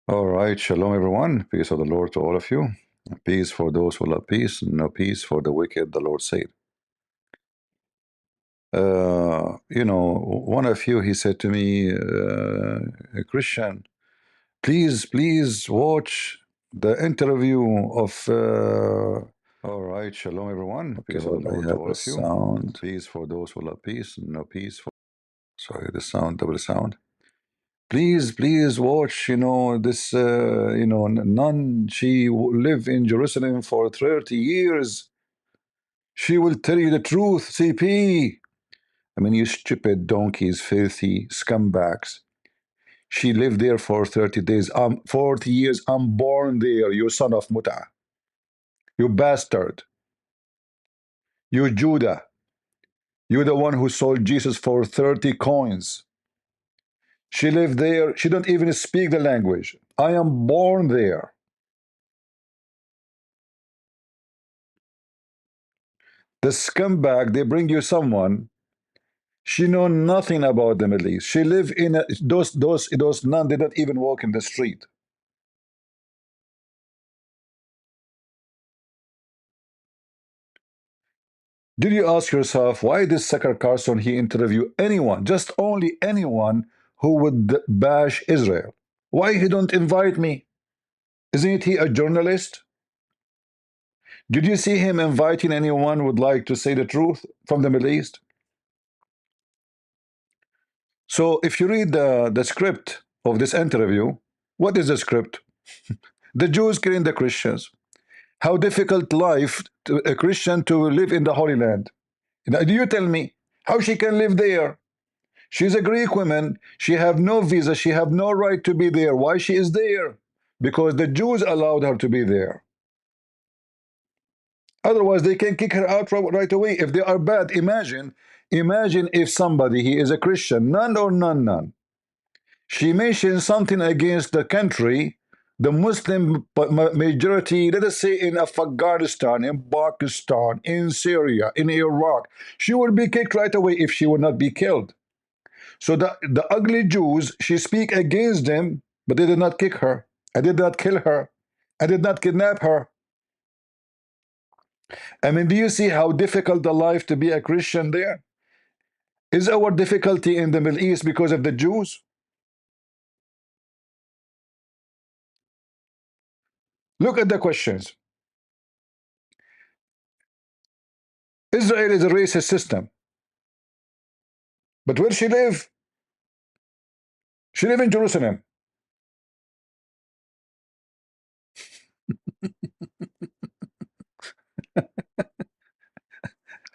All right, shalom everyone. Peace of the Lord to all of you. Peace for those who love peace, no peace for the wicked, the Lord said. One of you, he said to me, a Christian, please watch the interview of. All right, shalom everyone. Okay, Peace of well, the I Lord to have all the of you. sound. Peace for those who love peace, no peace for. Sorry, the sound, double sound. Please watch, this, nun, she lived in Jerusalem for 30 years. She will tell you the truth, CP. I mean, you stupid donkeys, filthy scumbags. She lived there for 30 days. 40 years. I'm born there, you son of Muta. You bastard. You Judah. You're the one who sold Jesus for 30 coins. She lived there. She don't even speak the language. I am born there. The scumbag, they bring you someone. She know nothing about the Middle East. She live in those nuns. They don't even walk in the street. Did you ask yourself why this Tucker Carlson he interview anyone, just only anyone who would bash Israel? Why he don't invite me? Isn't he a journalist? Did you see him inviting anyone who would like to say the truth from the Middle East? So if you read the script of this interview, what is the script? The Jews killing the Christians. How difficult life to a Christian to live in the Holy Land. Now, do you tell me how she can live there? She's a Greek woman. She have no visa. She have no right to be there. Why she is there? Because the Jews allowed her to be there. Otherwise, they can kick her out right away. If they are bad, imagine if somebody, he is a Christian, none or none. She mentioned something against the country, the Muslim majority, let us say in Afghanistan, in Pakistan, in Syria, in Iraq. She would be kicked right away if she would not be killed. So the ugly Jews, she speak against them, but they did not kick her. I did not kill her. I did not kidnap her. I mean, do you see how difficult the life to be a Christian there? Is our difficulty in the Middle East because of the Jews? Look at the questions. Israel is a racist system. But where she live? She live in Jerusalem.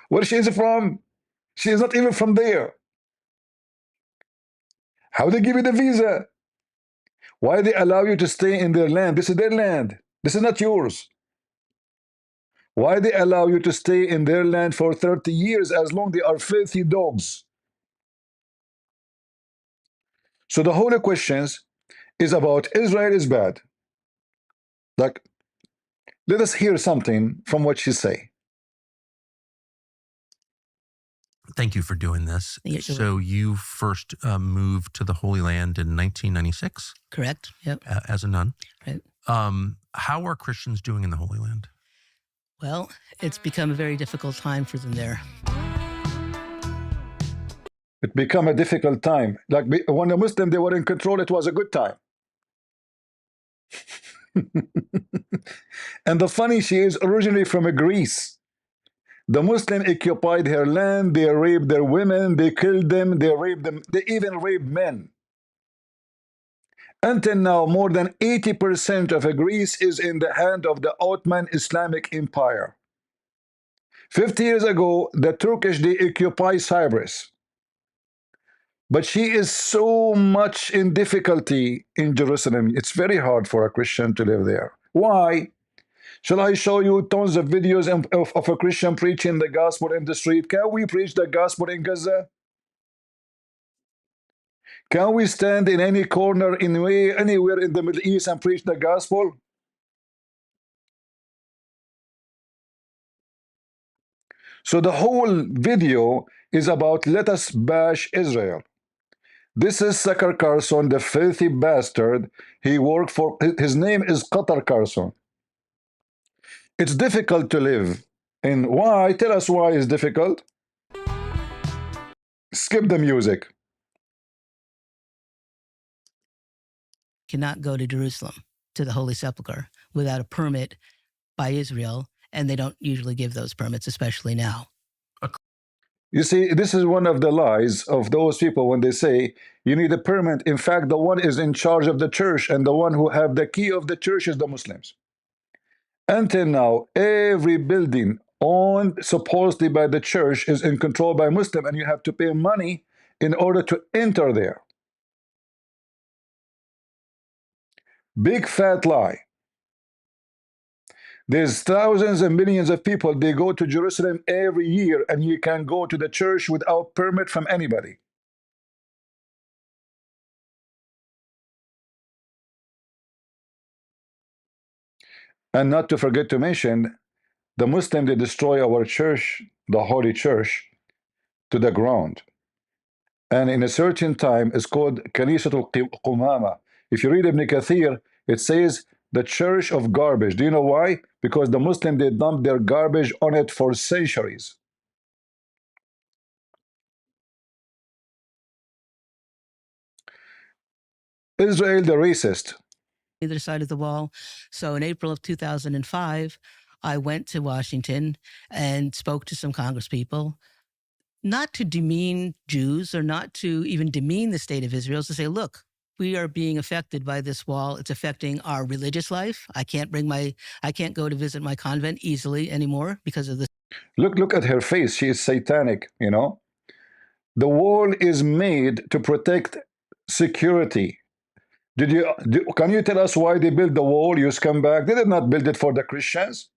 Where she is from? She is not even from there. How they give you the visa? Why they allow you to stay in their land? This is their land. This is not yours. Why they allow you to stay in their land for 30 years as long they are filthy dogs? So the whole questions is about Israel is bad. Like, let us hear something from what she say. Thank you for doing this. You're So welcome. you first moved to the Holy Land in 1996 Correct. Yep. as a nun. Right. How are Christians doing in the Holy Land? Well, it's become a very difficult time for them there. It become a difficult time. Like when the Muslim they were in control, it was a good time. And the funny, she is originally from Greece. The Muslim occupied her land, they raped their women, they killed them, they raped them, they even raped men. Until now, more than 80% of Greece is in the hand of the Ottoman Islamic Empire. 50 years ago, the Turkish, they occupy Cyprus. But she is so much in difficulty in Jerusalem. It's very hard for a Christian to live there. Why? Shall I show you tons of videos of a Christian preaching the gospel in the street? Can we preach the gospel in Gaza? Can we stand in any corner, anywhere in the Middle East and preach the gospel? So the whole video is about let us bash Israel. This is Tucker Carlson, the filthy bastard. He worked for, his name is Qatar Carlson. It's difficult to live. And why? Tell us why it's difficult. Skip the music. Cannot go to Jerusalem, to the Holy Sepulchre, without a permit by Israel, and they don't usually give those permits, especially now. You see, this is one of the lies of those people when they say you need a permit. In fact, the one is in charge of the church, and the one who have the key of the church is the Muslims. Until now, every building owned supposedly by the church is in control by Muslim, and you have to pay money in order to enter there. Big fat lie. There's thousands and millions of people, they go to Jerusalem every year, and you can go to the church without permit from anybody. And not to forget to mention, the Muslims, they destroy our church, the Holy Church, to the ground. And in a certain time, it's called Kanisatul Qumama. If you read Ibn Kathir, it says the church of garbage. Do you know why? Because the Muslims, they dumped their garbage on it for centuries. Israel, the racist. Either side of the wall. So in April of 2005, I went to Washington and spoke to some congresspeople, not to demean Jews or not to even demean the state of Israel, to say, look, we are being affected by this wall. It's affecting our religious life. I can't go to visit my convent easily anymore because of this. Look at her face. She is satanic, you know. The wall is made to protect security. Can you tell us why they built the wall, you scumbag? They did not build it for the Christians.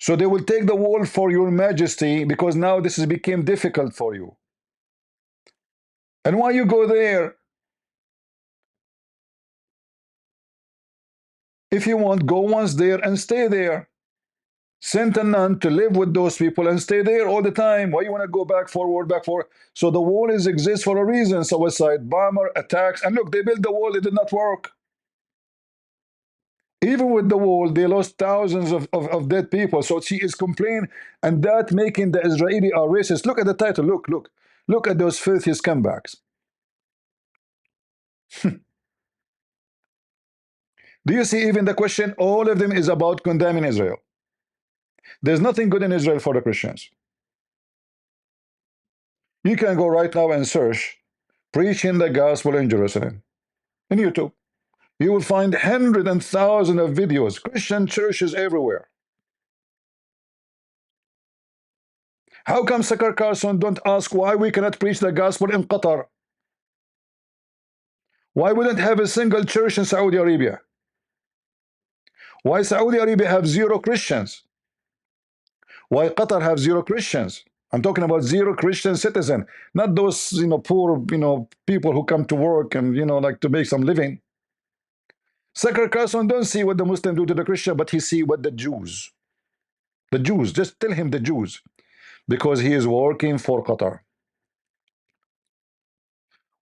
So they will take the wall for your majesty because now this has become difficult for you. And why you go there? If you want, go once there and stay there. Send a nun to live with those people and stay there all the time. Why you want to go back forward, back forward? So the wall exists for a reason. Suicide, bomber, attacks. And look, they built the wall. It did not work. Even with the wall, they lost thousands of dead people. So she is complaining, and that making the Israeli are racist. Look at the title. Look at those filthy scumbags. Do you see even the question? All of them is about condemning Israel. There's nothing good in Israel for the Christians. You can go right now and search preaching the gospel in Jerusalem in YouTube. You will find hundreds and thousands of videos, Christian churches everywhere. How come Tucker Carlson don't ask why we cannot preach the gospel in Qatar? Why we don't have a single church in Saudi Arabia? Why Saudi Arabia have zero Christians? Why Qatar have zero Christians? I'm talking about zero Christian citizen, not those poor people who come to work and like to make some living. Tucker Carlson don't see what the Muslims do to the Christian, but he see what the Jews. The Jews, just tell him the Jews, because he is working for Qatar.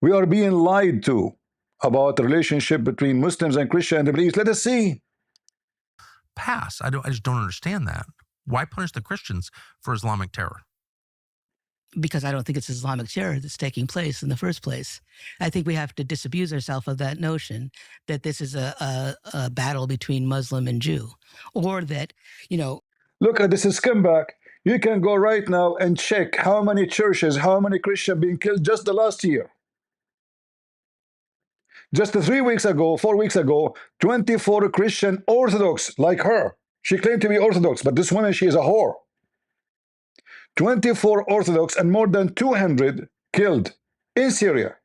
We are being lied to about the relationship between Muslims and Christians in the Middle East. Let us see. Pass. I just don't understand that. Why punish the Christians for Islamic terror? Because I don't think it's Islamic terror that's taking place in the first place. I think we have to disabuse ourselves of that notion that this is a battle between Muslim and Jew, or that, Look at this scumbag. You can go right now and check how many churches, how many Christians being killed just the last year. Just 3 weeks ago, 4 weeks ago, 24 Christian Orthodox like her. She claimed to be Orthodox, but this woman, she is a whore. 24 Orthodox and more than 200 killed in Syria.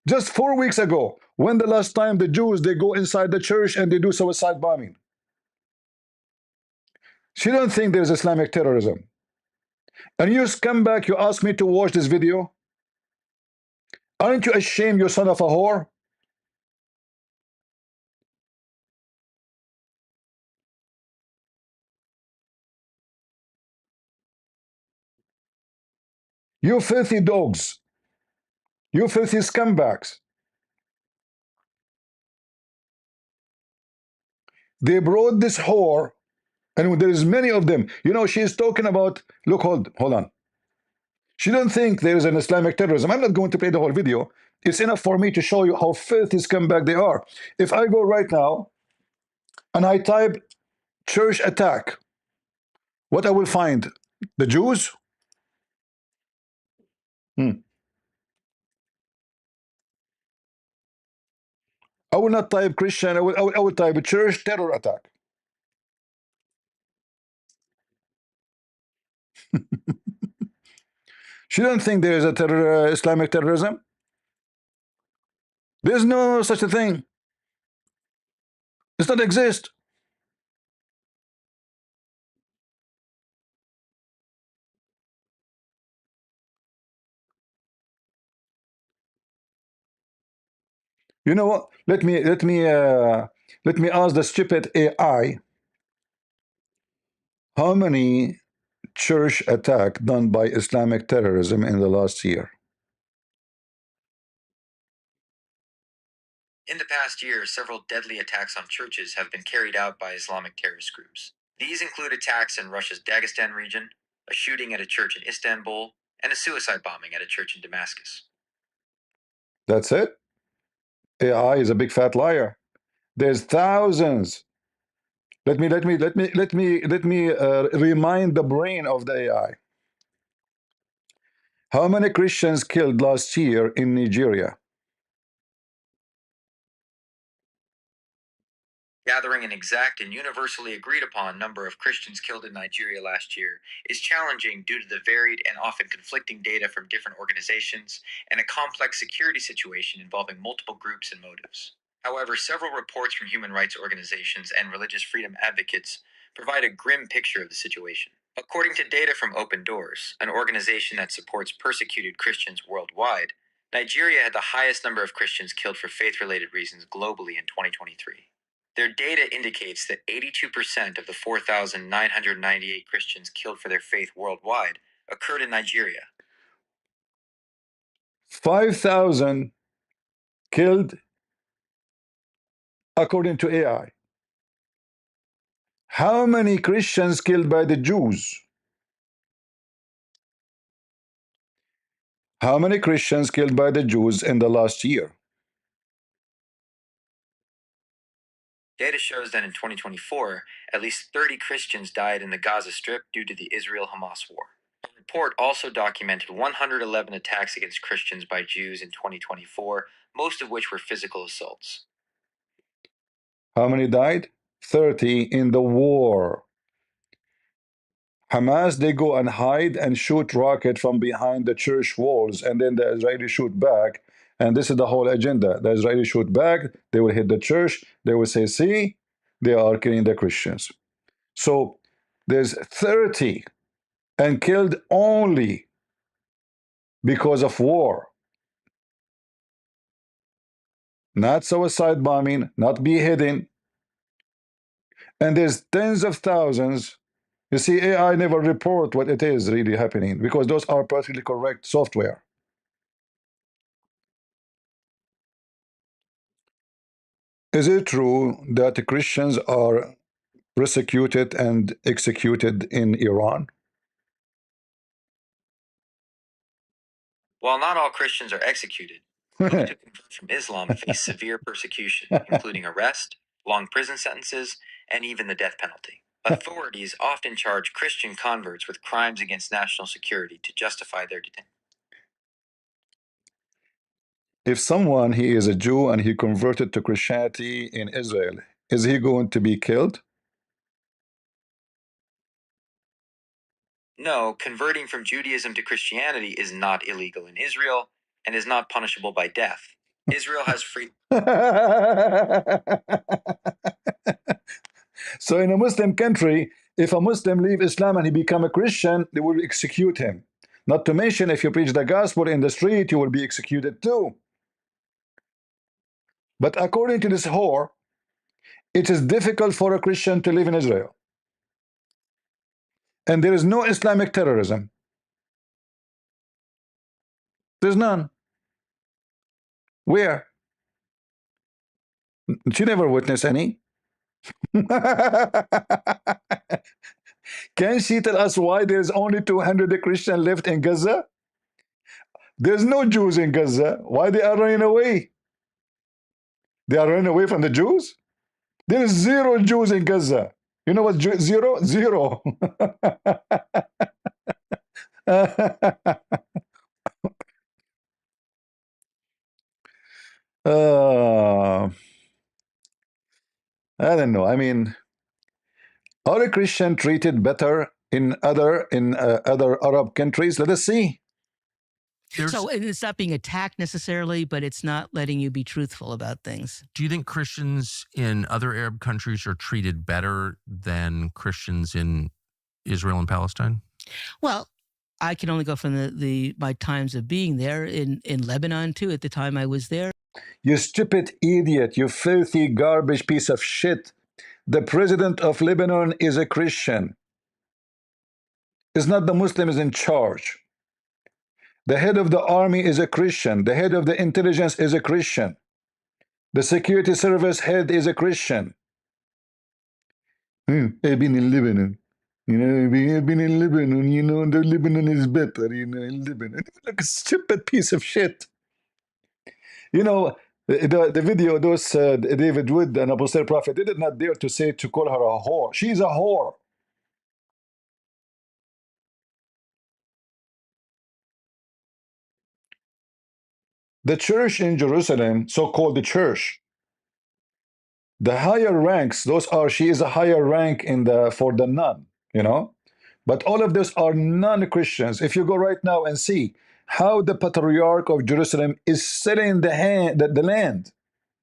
Just 4 weeks ago. When the last time the Jews, they go inside the church and they do suicide bombing? She don't think there's Islamic terrorism. And you scumbag, you ask me to watch this video? Aren't you ashamed, you son of a whore? You filthy dogs. You filthy scumbags. They brought this whore, and there is many of them. You know, she's talking about, look, hold on. She don't think there is an Islamic terrorism. I'm not going to play the whole video. It's enough for me to show you how filthy scumbag they are. If I go right now and I type church attack, what I will find? The Jews? Hmm. I will not type Christian. I will type church terror attack. She don't think there is a Islamic terrorism. There's no such a thing. Does not exist. You know what? Let me ask the stupid AI. How many church attack done by Islamic terrorism in the last year? In the past year, several deadly attacks on churches have been carried out by Islamic terrorist groups. These include attacks in Russia's Dagestan region, a shooting at a church in Istanbul, and a suicide bombing at a church in Damascus. That's it. AI is a big fat liar. There's thousands. Let me remind the brain of the AI. How many Christians killed last year in Nigeria? Gathering an exact and universally agreed upon number of Christians killed in Nigeria last year is challenging due to the varied and often conflicting data from different organizations and a complex security situation involving multiple groups and motives. However, several reports from human rights organizations and religious freedom advocates provide a grim picture of the situation. According to data from Open Doors, an organization that supports persecuted Christians worldwide, Nigeria had the highest number of Christians killed for faith-related reasons globally in 2023. Their data indicates that 82% of the 4,998 Christians killed for their faith worldwide occurred in Nigeria. 5,000 killed according to AI. How many Christians killed by the Jews? How many Christians killed by the Jews in the last year? Data shows that in 2024, at least 30 Christians died in the Gaza Strip due to the Israel-Hamas war. The report also documented 111 attacks against Christians by Jews in 2024, most of which were physical assaults. How many died? 30 in the war. Hamas, they go and hide and shoot rocket from behind the church walls, and then the Israeli shoot back. And this is the whole agenda. The Israeli shoot back, they will hit the church, they will say, see, they are killing the Christians. So there's 30 and killed only because of war. Not suicide bombing, not beheading. And there's tens of thousands. You see, AI never report what it is really happening because those are perfectly correct software. Is it true that Christians are persecuted and executed in Iran? While not all Christians are executed, those who convert from Islam face severe persecution, including arrest, long prison sentences, and even the death penalty. Authorities often charge Christian converts with crimes against national security to justify their detention. If someone, he is a Jew and he converted to Christianity in Israel, is he going to be killed? No, converting from Judaism to Christianity is not illegal in Israel and is not punishable by death. Israel has free. So in a Muslim country, if a Muslim leave Islam and he become a Christian, they will execute him. Not to mention, if you preach the gospel in the street, you will be executed too. But according to this whore, it is difficult for a Christian to live in Israel. And there is no Islamic terrorism. There's none. Where? She never witnessed any. Can she tell us why there's only 200 Christians left in Gaza? There's no Jews in Gaza. Why they are running away? They are running away from the Jews? There is zero Jews in Gaza. You know what zero? Zero. uh, I don't know. I mean, are a Christian treated better in other Arab countries? Let us see. So it's not being attacked necessarily, but it's not letting you be truthful about things. Do you think Christians in other Arab countries are treated better than Christians in Israel and Palestine? Well, I can only go from my times of being there in Lebanon too. At the time I was there. You stupid idiot! You filthy garbage piece of shit! The president of Lebanon is a Christian. It's not the Muslims in charge. The head of the army is a Christian. The head of the intelligence is a Christian. The security service head is a Christian. I've been in Lebanon. You know, I've been in Lebanon. You know, the Lebanon is better. You know, in Lebanon. Like a stupid piece of shit. You know, the video, those David Wood and Apostle Prophet, they did not dare to call her a whore. She's a whore. The church in Jerusalem, so-called the church, the higher ranks, she is a higher rank for the nun, you know. But all of those are non-Christians. If you go right now and see how the patriarch of Jerusalem is selling the land.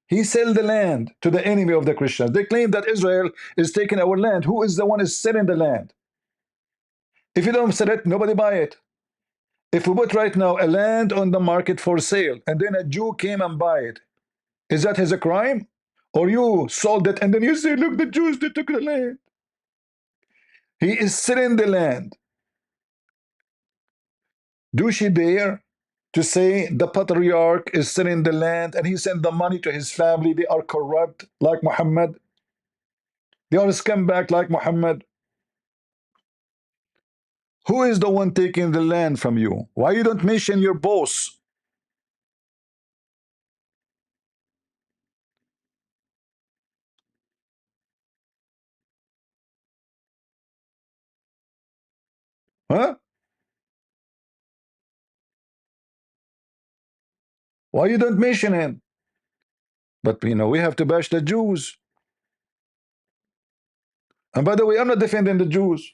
He sell the land to the enemy of the Christians. They claim that Israel is taking our land. Who is the one is selling the land? If you don't sell it, nobody buy it. If we put right now a land on the market for sale and then a Jew came and buy it, is that a crime? Or you sold it and then you say, look, the Jews, they took the land. He is selling the land. Do she dare to say the patriarch is selling the land and he sent the money to his family? They are corrupt like Muhammad. They are scumbag like Muhammad. Who is the one taking the land from you? Why you don't mention your boss? Huh? Why you don't mention him? But you know, we have to bash the Jews. And by the way, I'm not defending the Jews.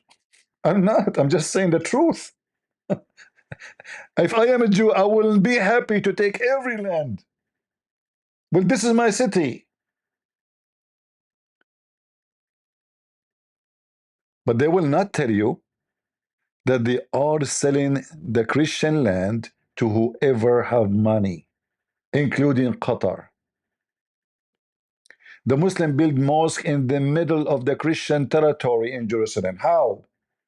I'm not. I'm just saying the truth. If I am a Jew, I will be happy to take every land. But this is my city. But they will not tell you that they are selling the Christian land to whoever have money, including Qatar. The Muslim build mosque in the middle of the Christian territory in Jerusalem. How?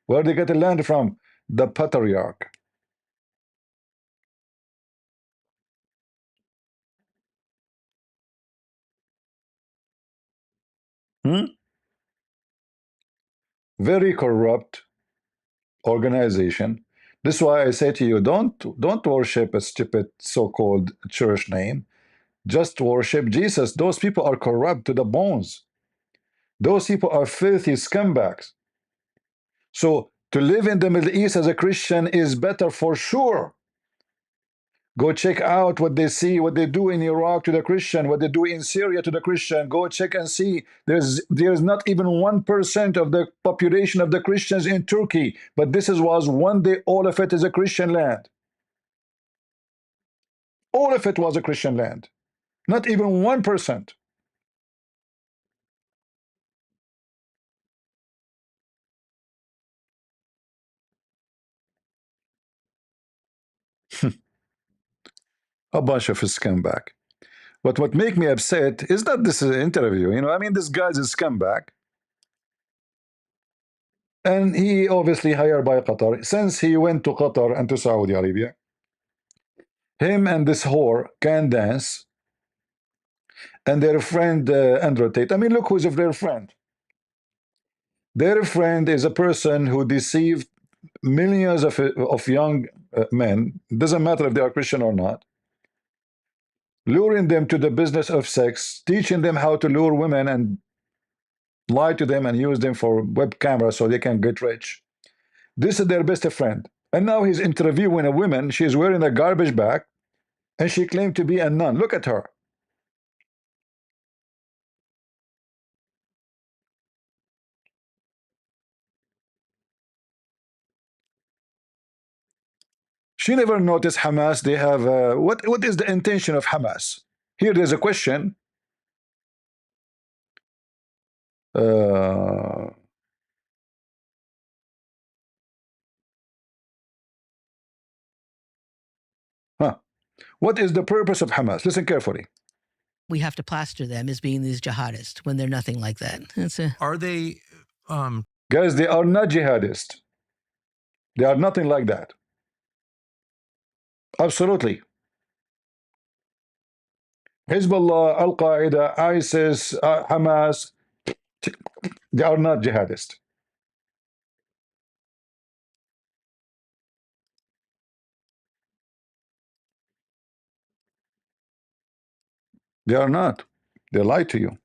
Where they get the land from? The patriarch. Very corrupt organization. This is why I say to you, don't worship a stupid so-called church name. Just worship Jesus. Those people are corrupt to the bones. Those people are filthy scumbags. So to live in the Middle East as a Christian is better for sure. Go check out what they see, what they do in Iraq to the Christian, what they do in Syria to the Christian. Go check and see. There's not even 1% of the population of the Christians in Turkey. But this was one day all of it is a Christian land. All of it was a Christian land. Not even 1%. A bunch of scumbag. But what make me upset is not this interview. You know, I mean, this guy's a scumbag. And he obviously hired by Qatar. Since he went to Qatar and to Saudi Arabia, Him and this whore can dance, and their friend Andrew Tate. I mean, look who's their friend. Their friend is a person who deceived millions of young men. Doesn't matter if they are Christian or not, luring them to the business of sex, teaching them how to lure women and lie to them and use them for web cameras so they can get rich. This is their best friend. And now he's interviewing a woman. She's wearing a garbage bag, and she claimed to be a nun. Look at her. She never noticed Hamas. They have what is the intention of Hamas? Here, there's a question. Uh, huh. What is the purpose of Hamas? Listen carefully. We have to plaster them as being these jihadists when they're nothing like that. Are they? Guys, they are not jihadists. They are nothing like that. Absolutely. Hezbollah, Al Qaeda, ISIS, Hamas, they are not jihadists. They are not. They lie to you.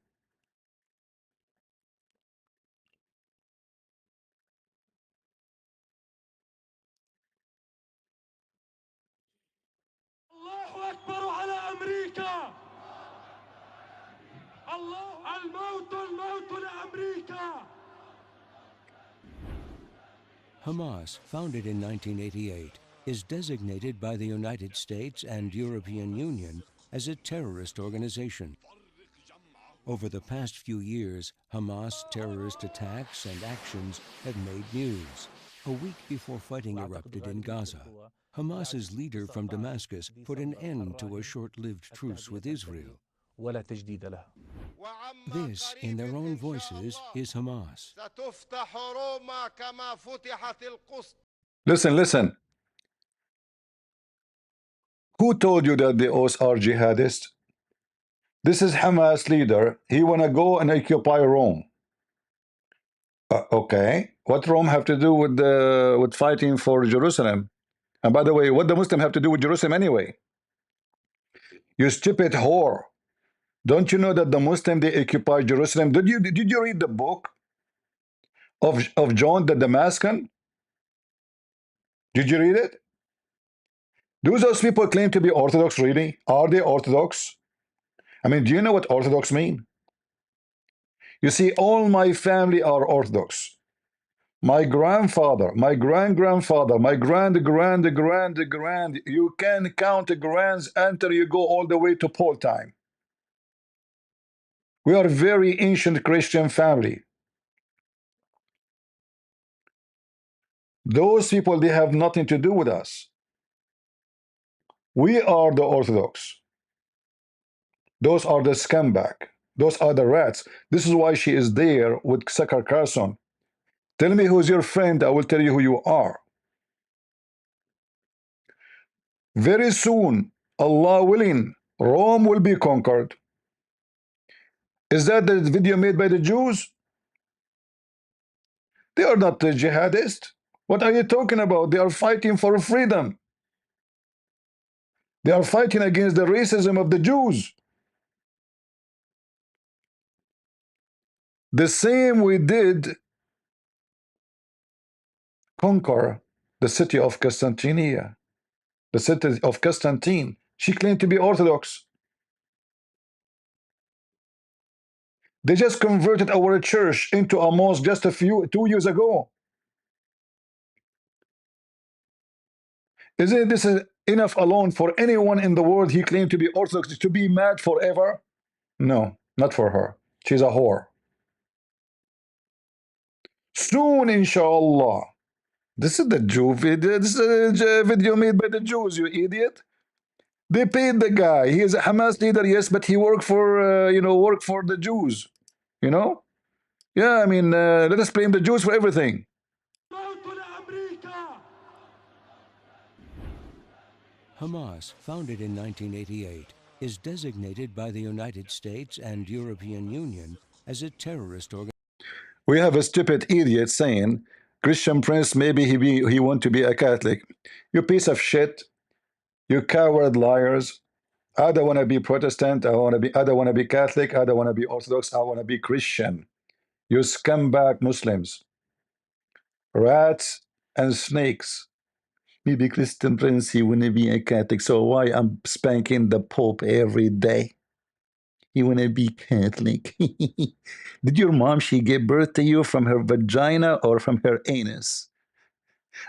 الله أكبر على أمريكا. الله الموت الموت لأمريكا. Hamas, founded in 1988, is designated by the United States and European Union as a terrorist organization. Over the past few years, Hamas terrorist attacks and actions have made news. A week before fighting erupted in Gaza, Hamas's leader from Damascus put an end to a short-lived truce with Israel. This, in their own voices, is Hamas. Listen, listen. Who told you that the O's are jihadists? This is Hamas leader. He want to go and occupy Rome. Okay. What Rome have to do with fighting for Jerusalem? And by the way, what the Muslim have to do with Jerusalem anyway? You stupid whore. Don't you know that the Muslim, they occupy Jerusalem? Did you read the book of John the Damascus? Did you read it? Do those people claim to be Orthodox really? Are they Orthodox? I mean, do you know what Orthodox mean? You see, all my family are Orthodox. My grandfather, my grandfather, my grand, you can count the grands until you go all the way to Paul time. We are a very ancient Christian family. Those people, they have nothing to do with us. We are the Orthodox. Those are the scumbag. Those are the rats. This is why she is there with Tucker Carlson. Tell me who's your friend, I will tell you who you are. Very soon, Allah willing, Rome will be conquered. Is that the video made by the Jews? They are not the jihadists. What are you talking about? They are fighting for freedom. They are fighting against the racism of the Jews. The same we did conquer the city of Constantinia, the city of Constantine. She claimed to be Orthodox. They just converted our church into a mosque just 2 years ago. Isn't this enough alone for anyone in the world he claimed to be Orthodox to be mad forever? No, not for her. She's a whore. Soon, inshallah. This is the Jew video. This is a video made by the Jews, you idiot. They paid the guy. He is a Hamas leader, yes, but he worked for, work for the Jews. You know? Yeah, I mean, let us blame the Jews for everything. Hamas, founded in 1988, is designated by the United States and European Union as a terrorist organization. We have a stupid idiot saying, Christian Prince, maybe he want to be a Catholic. You piece of shit. You coward liars. I don't want to be Protestant. I don't want to be Catholic. I don't want to be Orthodox. I want to be Christian. You scumbag Muslims. Rats and snakes. Maybe Christian Prince, he want to be a Catholic. So why I'm spanking the Pope every day? You want to be Catholic. Did your mom, she gave birth to you from her vagina or from her anus?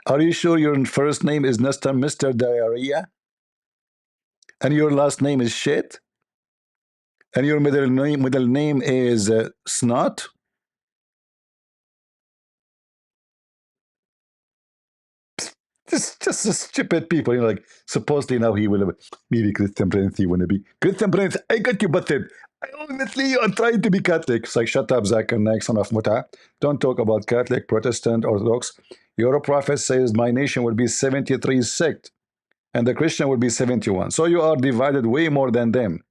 Are you sure your first name is Mr. Diarrhea? And your last name is shit? And your middle name is snot? Just stupid people. You know, like, supposedly now he will maybe Christian Prince, he want to be Christian Prince. I got you butted. I honestly am trying to be Catholic. It's like, shut up, Zach and Nike, son of Muta. Don't talk about Catholic, Protestant, Orthodox. Your prophet says my nation will be 73 sect, and the Christian will be 71. So you are divided way more than them.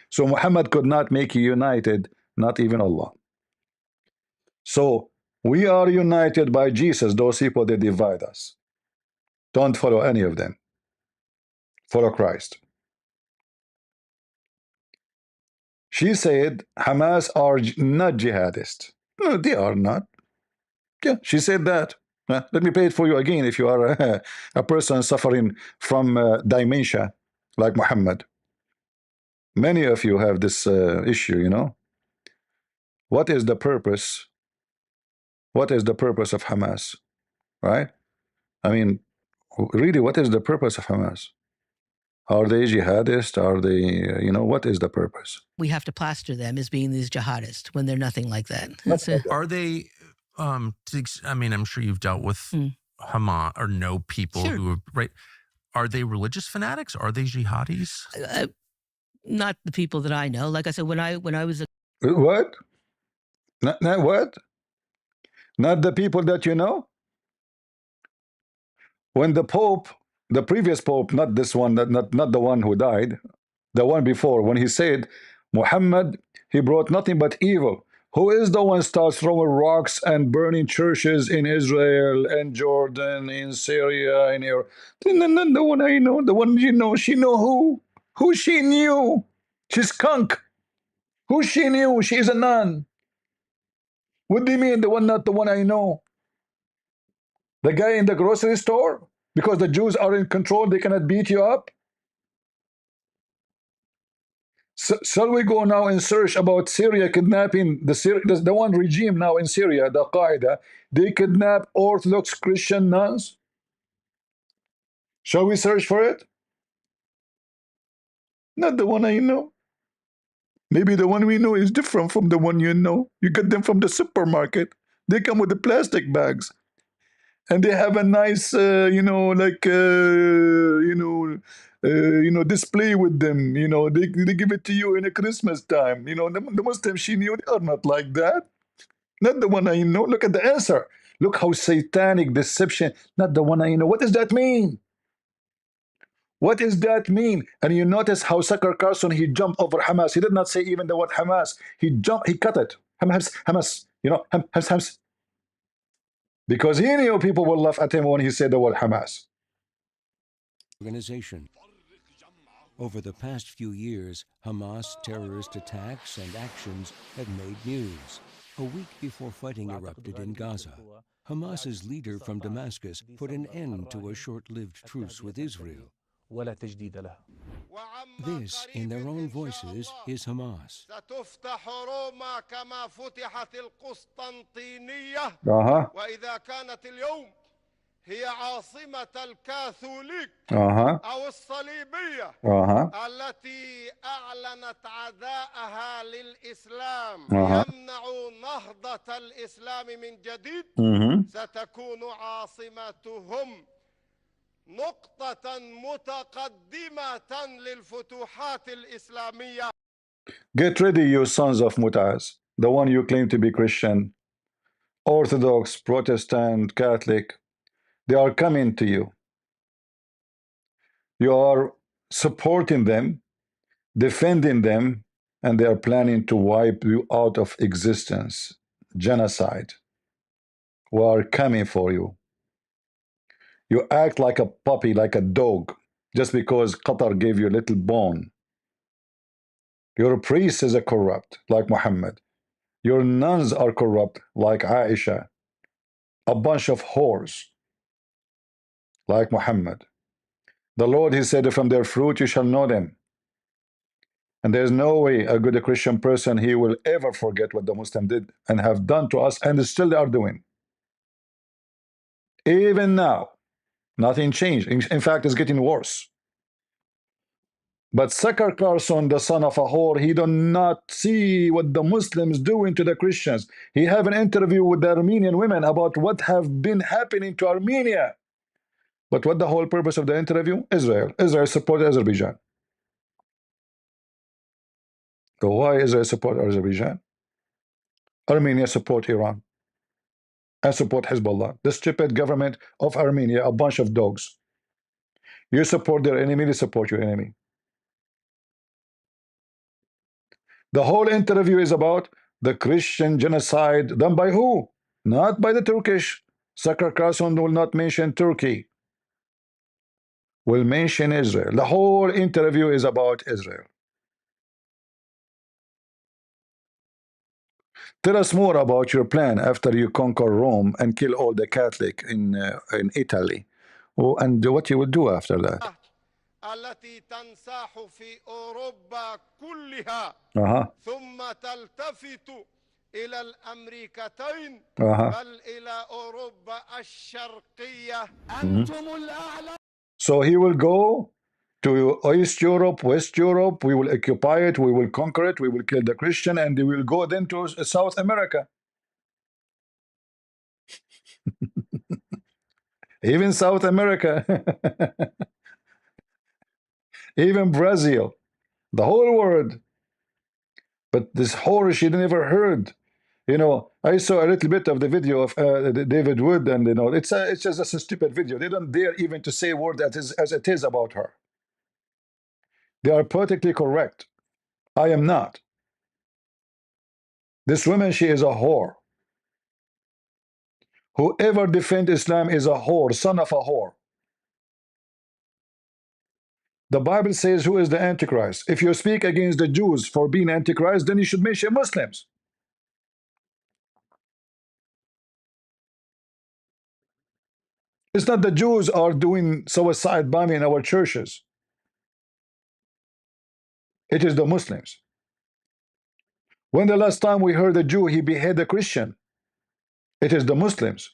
So Muhammad could not make you united, not even Allah. So we are united by Jesus. Those people, they divide us. Don't follow any of them. Follow Christ. She said Hamas are not jihadist. No, they are not. Yeah, she said that. Let me pay it for you again if you are a person suffering from dementia like Muhammad. Many of you have this issue, you know. What is the purpose? What is the purpose of Hamas? Right? I mean, really, what is the purpose of Hamas? Are they jihadists? Are they, you know, what is the purpose? We have to plaster them as being these jihadists when they're nothing like that. Are they, I mean, I'm sure you've dealt with Hamas or know people who are, right? Are they religious fanatics? Are they jihadis? Not the people that I know. Like I said, when I was a What? Not what? Not the people that you know? When the Pope, the previous Pope, not this one, not the one who died, the one before, when he said, Muhammad, he brought nothing but evil. Who is the one starts throwing rocks and burning churches in Israel and Jordan, in Syria, in Iraq? The one I know, the one you know, she know who? Who she knew? She's skunk. Who she knew? She's a nun. What do you mean, the one, not the one I know? The guy in the grocery store? Because the Jews are in control, they cannot beat you up? So, shall we go now and search about Syria kidnapping the one regime now in Syria, the Qaeda? They kidnap Orthodox Christian nuns. Shall we search for it? Not the one I know. Maybe the one we know is different from the one you know. You get them from the supermarket. They come with the plastic bags, and they have a nice, you know, like, display with them. You know, they give it to you in a Christmas time. You know, the Muslims she knew they are not like that. Not the one I know. Look at the answer. Look how satanic deception. Not the one I know. What does that mean? What does that mean? And you notice how Tucker Carlson, he jumped over Hamas. He did not say even the word Hamas. He jumped, he cut it. Hamas, you know, Hamas. Because he knew people will laugh at him when he said the word Hamas. Organization. Over the past few years, Hamas terrorist attacks and actions have made news. A week before fighting erupted in Gaza, Hamas's leader from Damascus put an end to a short-lived truce with Israel. This, in their own voices, is Hamas. هي عاصمة الكاثوليك أو الصليبية التي أعلنت عداءها للإسلام يمنع نهضة الإسلام من جديد ستكون عاصمتهم نقطة متقدمة للفتوحات الإسلامية. Get ready, you sons of Mutaz, the one you claim to be Christian, Orthodox, Protestant, Catholic. They are coming to you. You are supporting them, defending them, and they are planning to wipe you out of existence. Genocide. We are coming for you. You act like a puppy, like a dog, just because Qatar gave you a little bone. Your priest is a corrupt, like Muhammad. Your nuns are corrupt, like Aisha. A bunch of whores, like Muhammad. The Lord, he said, from their fruit you shall know them. And there's no way a good Christian person, he will ever forget what the Muslim did and have done to us, and still they are doing. Even now, nothing changed. In fact, it's getting worse. But Tucker Carlson, the son of a whore, he do not see what the Muslims doing to the Christians. He have an interview with the Armenian women about what have been happening to Armenia. But what the whole purpose of the interview? Israel. Israel support Azerbaijan. So why Israel support Azerbaijan? Armenia support Iran and support Hezbollah. The stupid government of Armenia, a bunch of dogs. You support their enemy, they support your enemy. The whole interview is about the Christian genocide done by who? Not by the Turkish. Tucker Carlson will not mention Turkey. Will mention Israel. The whole interview is about Israel. Tell us more about your plan after you conquer Rome and kill all the Catholic in Italy. Oh, and what you will do after that. التي تنساح في أوروبا كلها ثم تلتفت إلى الأمريكتين بل إلى أوروبا الشرقية أنتم الأعلى. So he will go to East Europe, West Europe, we will occupy it, we will conquer it, we will kill the Christian, and they will go then to South America. Even South America. Even Brazil. The whole world. But this horror she never heard. You know, I saw a little bit of the video of David Wood, and you know, it's just a stupid video. They don't dare even to say a word that is as it is about her. They are politically correct. I am not. This woman, she is a whore. Whoever defends Islam is a whore, son of a whore. The Bible says, who is the Antichrist? If you speak against the Jews for being Antichrist, then you should mention Muslims. It's not the Jews are doing suicide bombing in our churches. It is the Muslims. When the last time we heard a Jew, he beheaded a Christian? It is the Muslims.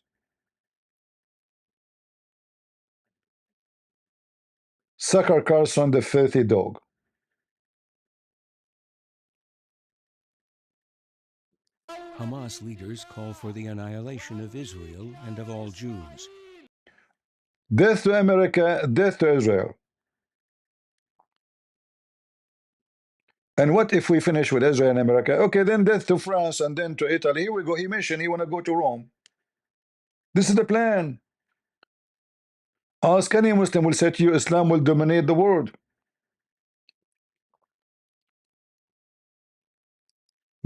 Tucker Carlson, the filthy dog. Hamas leaders call for the annihilation of Israel and of all Jews. Death to America, death to Israel. And what if we finish with Israel and America? Okay, then death to France and then to Italy. Here we go. He mentioned he want to go to Rome. This is the plan. Ask any Muslim will say to you, Islam will dominate the world.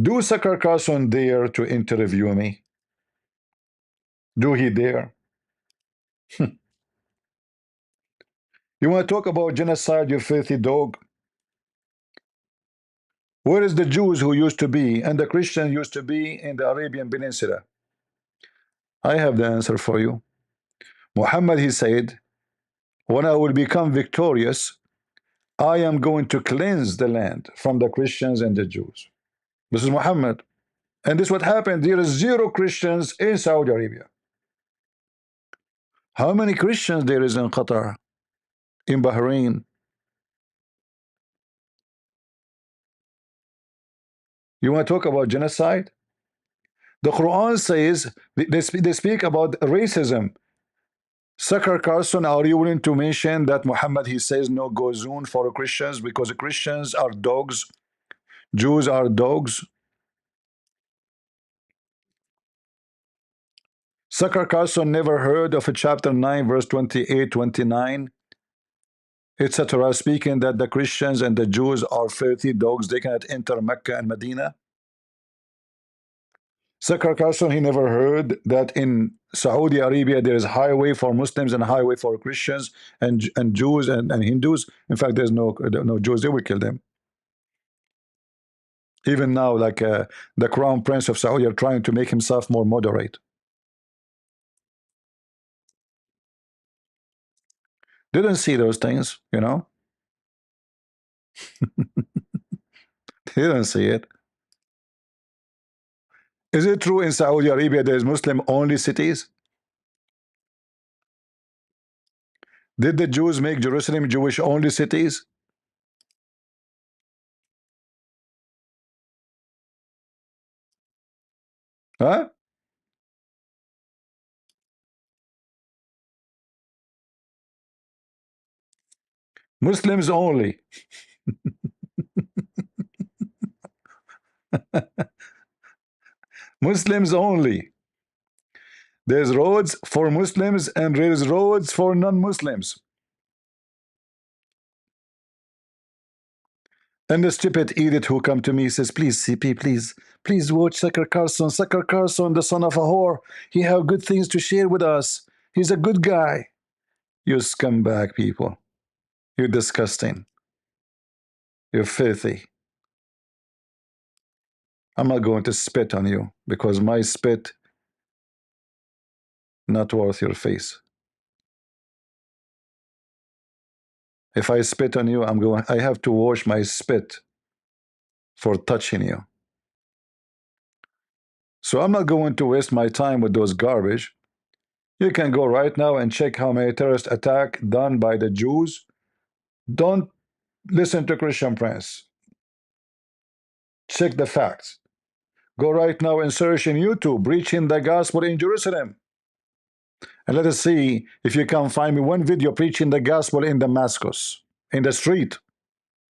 Do Tucker Carlson dare to interview me? Do he dare? You want to talk about genocide, you filthy dog? Where is the Jews who used to be and the Christians used to be in the Arabian Peninsula? I have the answer for you. Muhammad, he said, when I will become victorious, I am going to cleanse the land from the Christians and the Jews. This is Muhammad. And this is what happened. There is 0 Christians in Saudi Arabia. How many Christians there is in Qatar, in Bahrain? You want to talk about genocide? The Quran says, they speak about racism. Tucker Carlson, are you willing to mention that Muhammad, he says no go zone for Christians because Christians are dogs, Jews are dogs? Tucker Carlson never heard of a chapter 9 verse 28, 29 etc., speaking that the Christians and the Jews are filthy dogs, they cannot enter Mecca and Medina? Tucker Carlson, he never heard that in Saudi Arabia there is highway for Muslims and highway for Christians and Jews and Hindus. In fact, there's no Jews, they will kill them. Even now, like the Crown Prince of Saudi are trying to make himself more moderate. Didn't see those things, you know. Didn't see it. Is it true in Saudi Arabia there's Muslim only cities? Did the Jews make Jerusalem Jewish only cities? Huh? Muslims only. Muslims only. There's roads for Muslims and there's roads for non-Muslims. And the stupid idiot who come to me says, please, CP, please watch Tucker Carlson. Tucker Carlson, the son of a whore. He have good things to share with us. He's a good guy. You scumbag people. You're disgusting. You're filthy. I'm not going to spit on you because my spit not worth your face. If I spit on you, I have to wash my spit for touching you. So I'm not going to waste my time with those garbage. You can go right now and check how many terrorist attacks done by the Jews. Don't listen to Christian Prince. Check the facts. Go right now and search in YouTube, preaching the gospel in Jerusalem. And let us see if you can find me one video preaching the gospel in Damascus, in the street.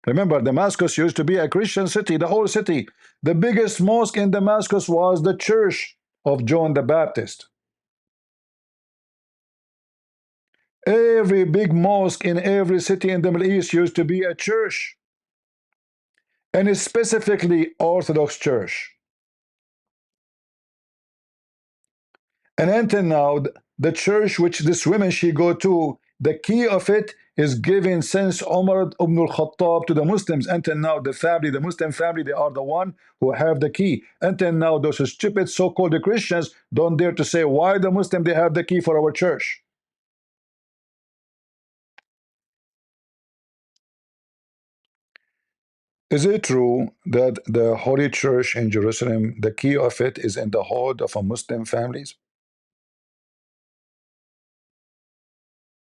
Remember, Damascus used to be a Christian city, the whole city. The biggest mosque in Damascus was the church of John the Baptist. Every big mosque in every city in the Middle East used to be a church. And it's specifically Orthodox church. And until now, the church which this woman she go to, the key of it is given since Umar ibn al-Khattab to the Muslims. Until now, the Muslim family, they are the one who have the key. Until now, those stupid so-called Christians don't dare to say why the Muslim they have the key for our church. Is it true that the Holy Church in Jerusalem, the key of it is in the hold of a Muslim families?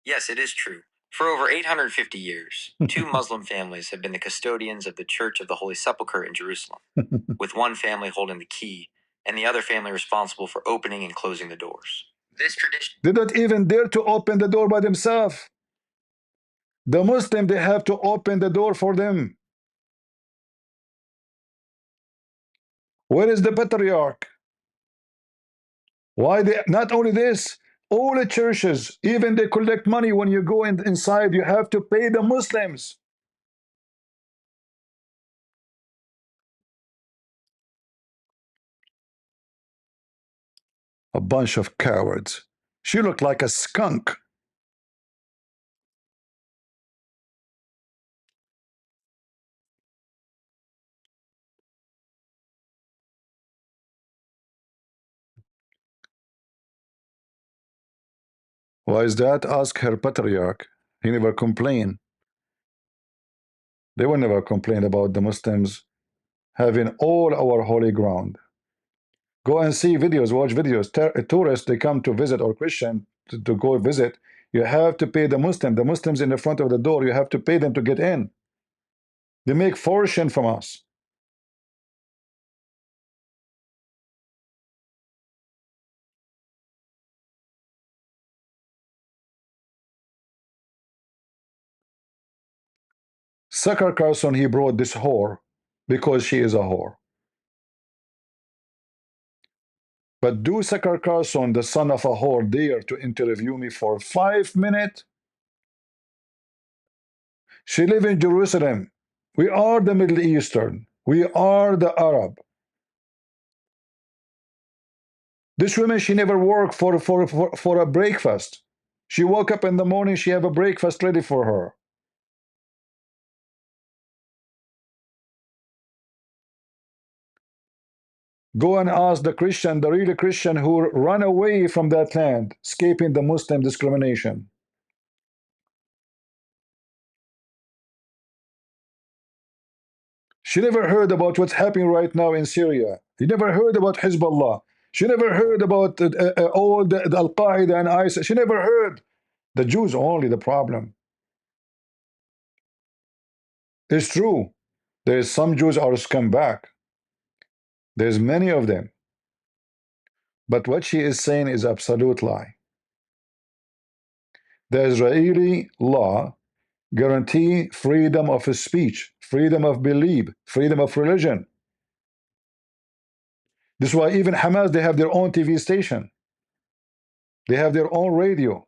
Yes, it is true. For over 850 years, two Muslim families have been the custodians of the Church of the Holy Sepulchre in Jerusalem, with one family holding the key and the other family responsible for opening and closing the doors. This tradition They don't even dare to open the door by themselves. The Muslim, they have to open the door for them. Where is the patriarch? Why they, not only this, all the churches, even they collect money when you go inside, you have to pay the Muslims. A bunch of cowards. She looked like a skunk. Why is that? Ask her patriarch. He never complained. They will never complain about the Muslims having all our holy ground. Go and see videos, watch videos. Tourists, they come to visit, or Christian to go visit. You have to pay the Muslim. The Muslims in the front of the door, you have to pay them to get in. They make fortune from us. Tucker Carlson, he brought this whore because she is a whore. But do Tucker Carlson, the son of a whore, dare to interview me for 5 minutes? She live in Jerusalem. We are the Middle Eastern. We are the Arab. This woman, she never worked for a breakfast. She woke up in the morning, she have a breakfast ready for her. Go and ask the Christian, the real Christian who run away from that land, escaping the Muslim discrimination. She never heard about what's happening right now in Syria. She never heard about Hezbollah. She never heard about all the Al-Qaeda and ISIS. She never heard. The Jews only the problem. It's true. There's some Jews are scumbag. There's many of them. But what she is saying is absolute lie. The Israeli law guarantee freedom of speech, freedom of belief, freedom of religion. This is why even Hamas, they have their own TV station. They have their own radio.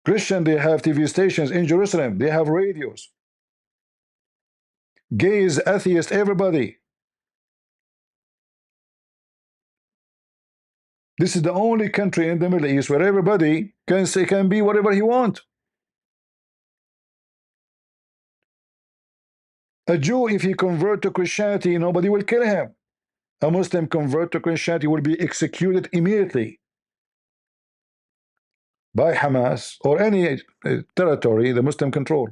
Christian, they have TV stations in Jerusalem. They have radios. Gays, atheists, everybody. This is the only country in the Middle East where everybody can say, can be whatever he wants. A Jew, if he convert to Christianity, nobody will kill him. A Muslim convert to Christianity will be executed immediately by Hamas or any territory the Muslim control.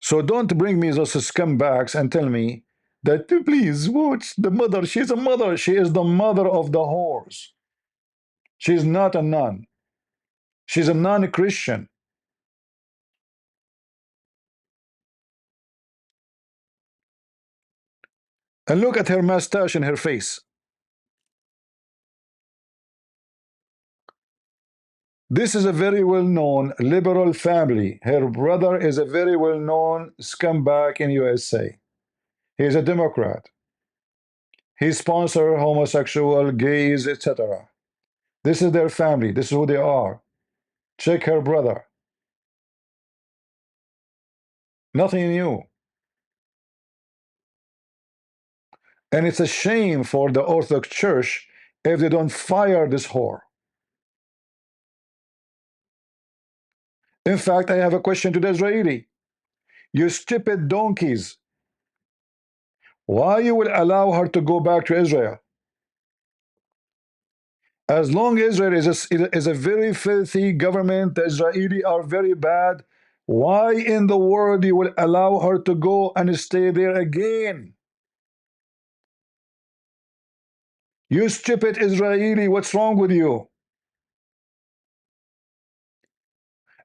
So don't bring me those scumbags and tell me that, please watch the mother. She's a mother. She is the mother of the whores. She's not a nun. She's a non-Christian. And look at her mustache and her face. This is a very well-known liberal family. Her brother is a very well-known scumbag in USA. He's a Democrat. He sponsors homosexual, gays, etc. This is their family. This is who they are. Check her brother. Nothing new. And it's a shame for the Orthodox Church if they don't fire this whore. In fact, I have a question to the Israeli. You stupid donkeys. Why you will allow her to go back to Israel? As long as Israel is a very filthy government, the Israeli are very bad, why in the world you will allow her to go and stay there again? You stupid Israeli, what's wrong with you?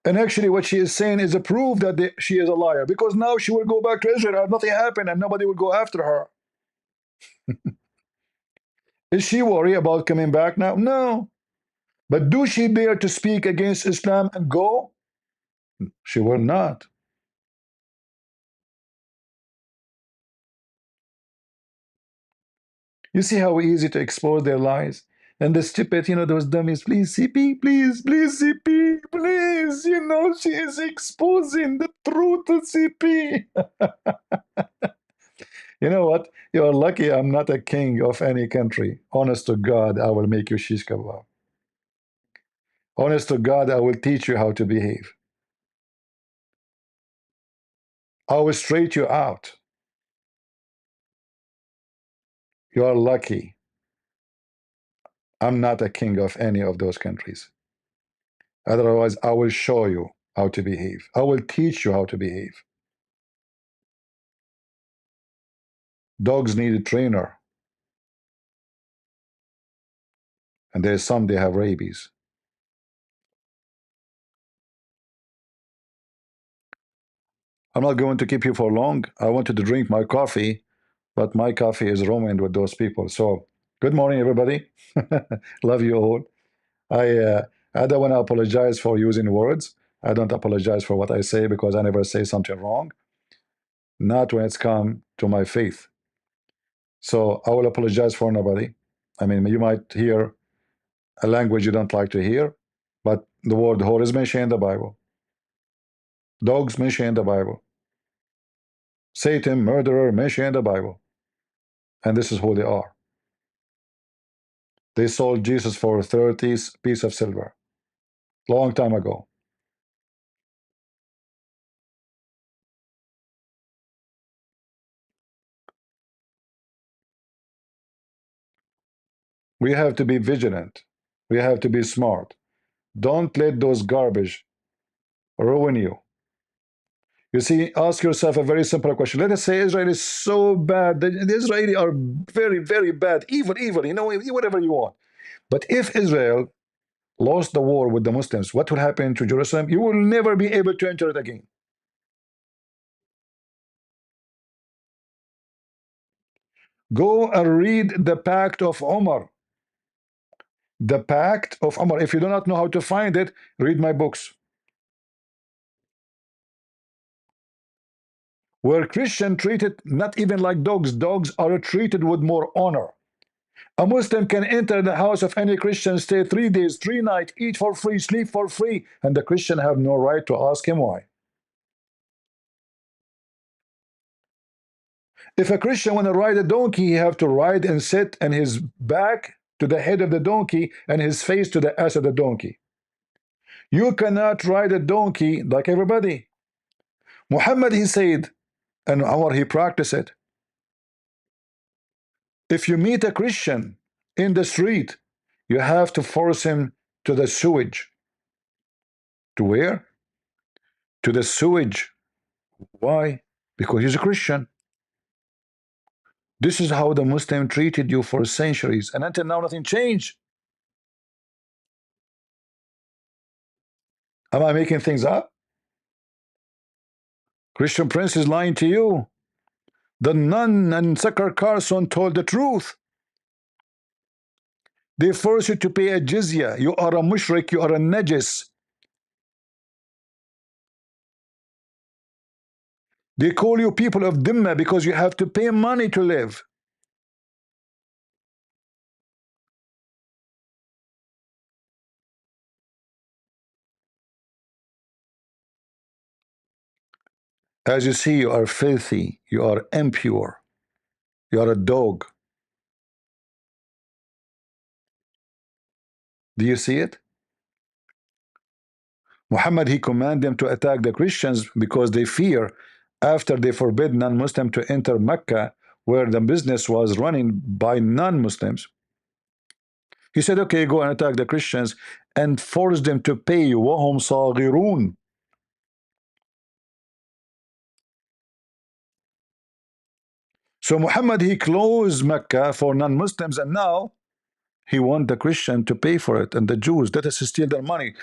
And actually what she is saying is a proof that she is a liar, because now she will go back to Israel and nothing happened and nobody will go after her. Is she worried about coming back now? No. But do she dare to speak against Islam and go? She will not. You see how easy to expose their lies? And the stupid, those dummies, please, CP, please, CP, please, she is exposing the truth to CP. You know what? You're lucky I'm not a king of any country. Honest to God, I will make you shish kebab. Honest to God, I will teach you how to behave. I will straight you out. You are lucky I'm not a king of any of those countries. Otherwise, I will show you how to behave. I will teach you how to behave. Dogs need a trainer. And there's some, they have rabies. I'm not going to keep you for long. I wanted to drink my coffee, but my coffee is ruined with those people. So, good morning, everybody. Love you all. I don't want to apologize for using words. I don't apologize for what I say because I never say something wrong. Not when it's come to my faith. So I will apologize for nobody. I mean, you might hear a language you don't like to hear, but the word whore is mentioned in the Bible. Dogs mentioned in the Bible. Satan, murderer mentioned in the Bible. And this is who they are. They sold Jesus for 30 pieces of silver. Long time ago. We have to be vigilant. We have to be smart. Don't let those garbage ruin you. You see, ask yourself a very simple question. Let us say Israel is so bad. The Israelis are very, very bad. Evil, you know, whatever you want. But if Israel lost the war with the Muslims, what will happen to Jerusalem? You will never be able to enter it again. Go and read the Pact of Omar. The Pact of Omar. If you do not know how to find it, read my books. Where Christians treated not even like dogs. Dogs are treated with more honor. A Muslim can enter the house of any Christian, stay 3 days, 3 nights, eat for free, sleep for free, and the Christian have no right to ask him why. If a Christian want to ride a donkey, he have to ride and sit and his back to the head of the donkey and his face to the ass of the donkey. You cannot ride a donkey like everybody. Muhammad, he said, and Umar, he practiced it. If you meet a Christian in the street, you have to force him to the sewage. To where? To the sewage. Why? Because he's a Christian. This is how the Muslim treated you for centuries, and until now nothing changed. Am I making things up? Christian Prince is lying to you. The nun and Tucker Carlson told the truth. They force you to pay a jizya. You are a mushrik, you are a najis. They call you people of Dhimmi because you have to pay money to live. As you see, you are filthy, you are impure, you are a dog. Do you see it? Muhammad, he commanded them to attack the Christians because they fear after they forbid non-Muslim to enter Mecca, where the business was running by non-Muslims. He said, okay, go and attack the Christians and force them to pay you. وَهُمْ صَاغِرُونَ. So Muhammad, he closed Mecca for non-Muslims, and now he wants the Christian to pay for it, and the Jews, let us steal their money.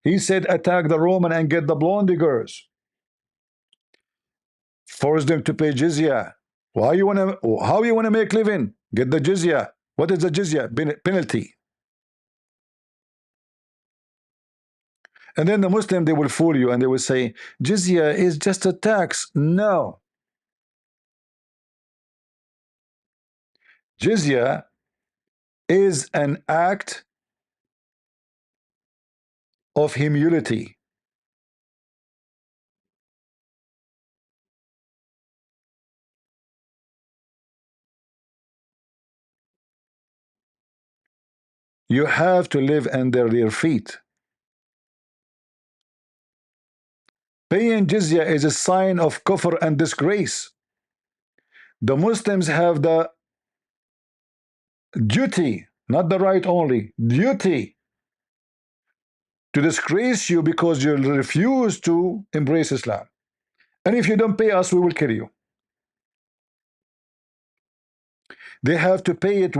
He said, attack the Roman and get the blonde diggers. Force them to pay jizya. How you want to make living? Get the jizya. What is the jizya? Penalty. And then the Muslim, they will fool you and they will say, jizya is just a tax. No. Jizya is an act of humility. You have to live under their feet. Paying jizya is a sign of kufr and disgrace. The Muslims have the duty, not the right only, duty to disgrace you because you refuse to embrace Islam. And if you don't pay us, we will kill you. They have to pay it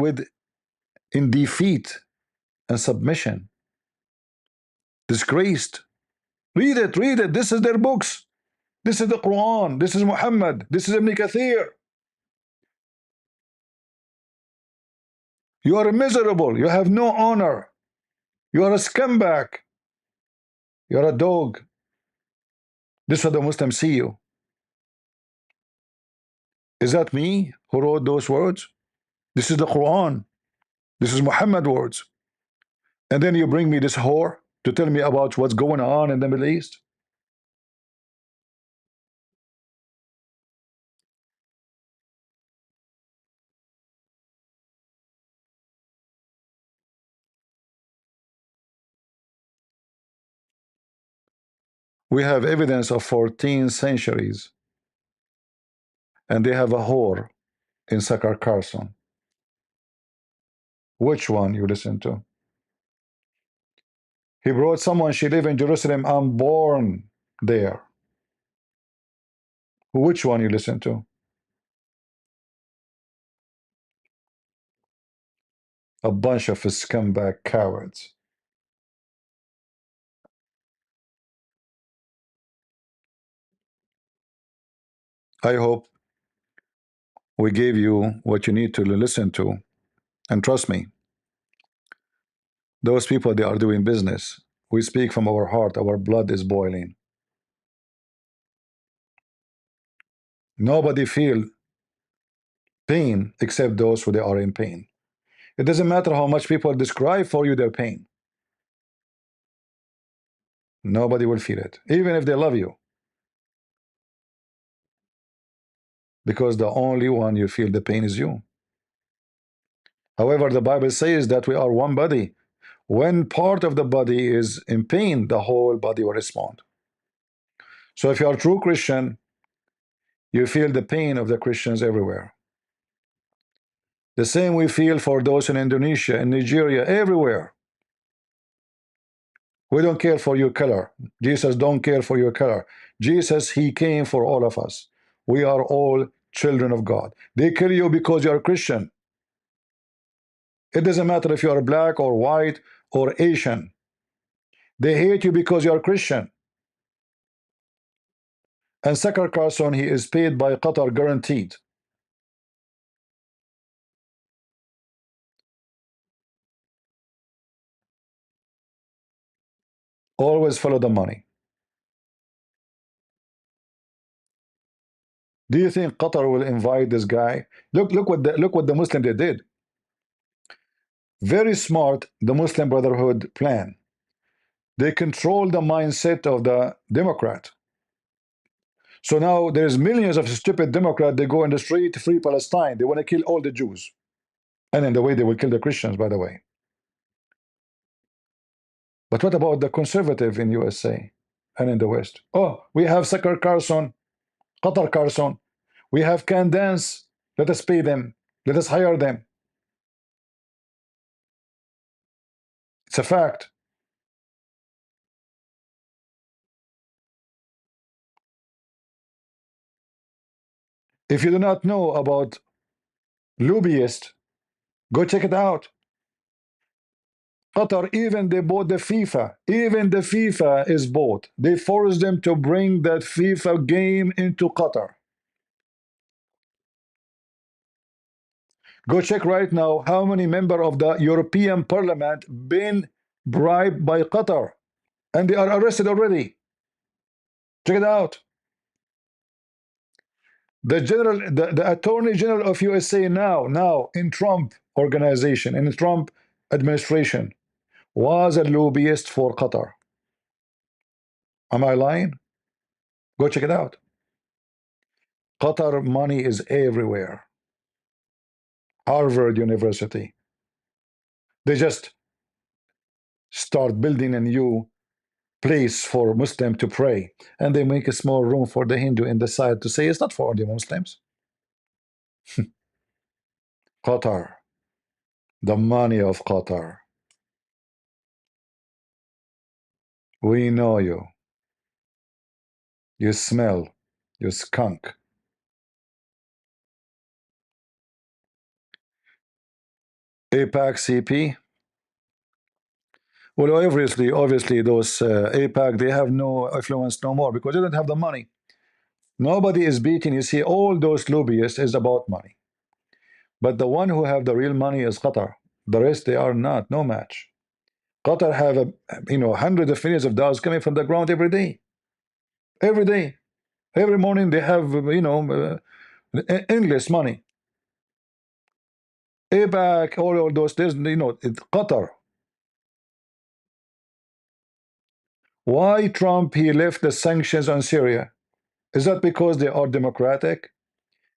in defeat and submission. Disgraced. Read it. This is their books. This is the Quran. This is Muhammad. This is Ibn Kathir. You are miserable. You have no honor. You are a scumbag. You are a dog. This is how the Muslims see you. Is that me who wrote those words? This is the Quran. This is Muhammad words. And then you bring me this whore to tell me about what's going on in the Middle East? We have evidence of 14 centuries, and they have a whore in Tucker Carlson. Which one you listen to? He brought someone, she live in Jerusalem, I'm born there. Which one you listen to? A bunch of scumbag cowards. I hope we gave you what you need to listen to. And trust me, those people, they are doing business. We speak from our heart, our blood is boiling. Nobody feel pain except those who they are in pain. It doesn't matter how much people describe for you their pain. Nobody will feel it, even if they love you. Because the only one you feel the pain is you. However, the Bible says that we are one body. When part of the body is in pain, the whole body will respond. So if you are a true Christian, you feel the pain of the Christians everywhere. The same we feel for those in Indonesia, in Nigeria, everywhere. We don't care for your color. Jesus don't care for your color. Jesus, he came for all of us. We are all children of God. They kill you because you are Christian. It doesn't matter if you are black or white or Asian. They hate you because you are Christian. And Tucker Carlson, he is paid by Qatar, guaranteed. Always follow the money. Do you think Qatar will invite this guy? Look what the Muslim they did. Very smart, the Muslim Brotherhood plan. They control the mindset of the Democrat. So now there's millions of stupid Democrats. They go in the street, free Palestine. They want to kill all the Jews. And in the way they will kill the Christians, by the way. But what about the conservative in USA and in the West? Oh, we have Tucker Carlson, Qatar Carlson. We have can dance. Let us pay them. Let us hire them. It's a fact. If you do not know about lobbyists, go check it out. Qatar, even they bought the FIFA. Even the FIFA is bought. They forced them to bring that FIFA game into Qatar. Go check right now how many members of the European Parliament been bribed by Qatar. And they are arrested already. Check it out. The Attorney General of USA now in Trump organization, in the Trump administration, was a lobbyist for Qatar. Am I lying? Go check it out. Qatar money is everywhere. Harvard University. They just start building a new place for Muslim to pray, and they make a small room for the Hindu in the side to say it's not for only Muslims. Qatar, the money of Qatar. We know you. You smell, you skunk. APAC CP. Well, obviously, those APAC, they have no influence no more because they don't have the money. Nobody is beating. You see, all those lobbyists is about money. But the one who have the real money is Qatar. The rest, they are not, no match. Qatar have hundreds of millions of dollars coming from the ground every day. Every day. Every morning they have, endless money. APAC, all those, there's, Qatar. Why Trump he left the sanctions on Syria? Is that because they are democratic?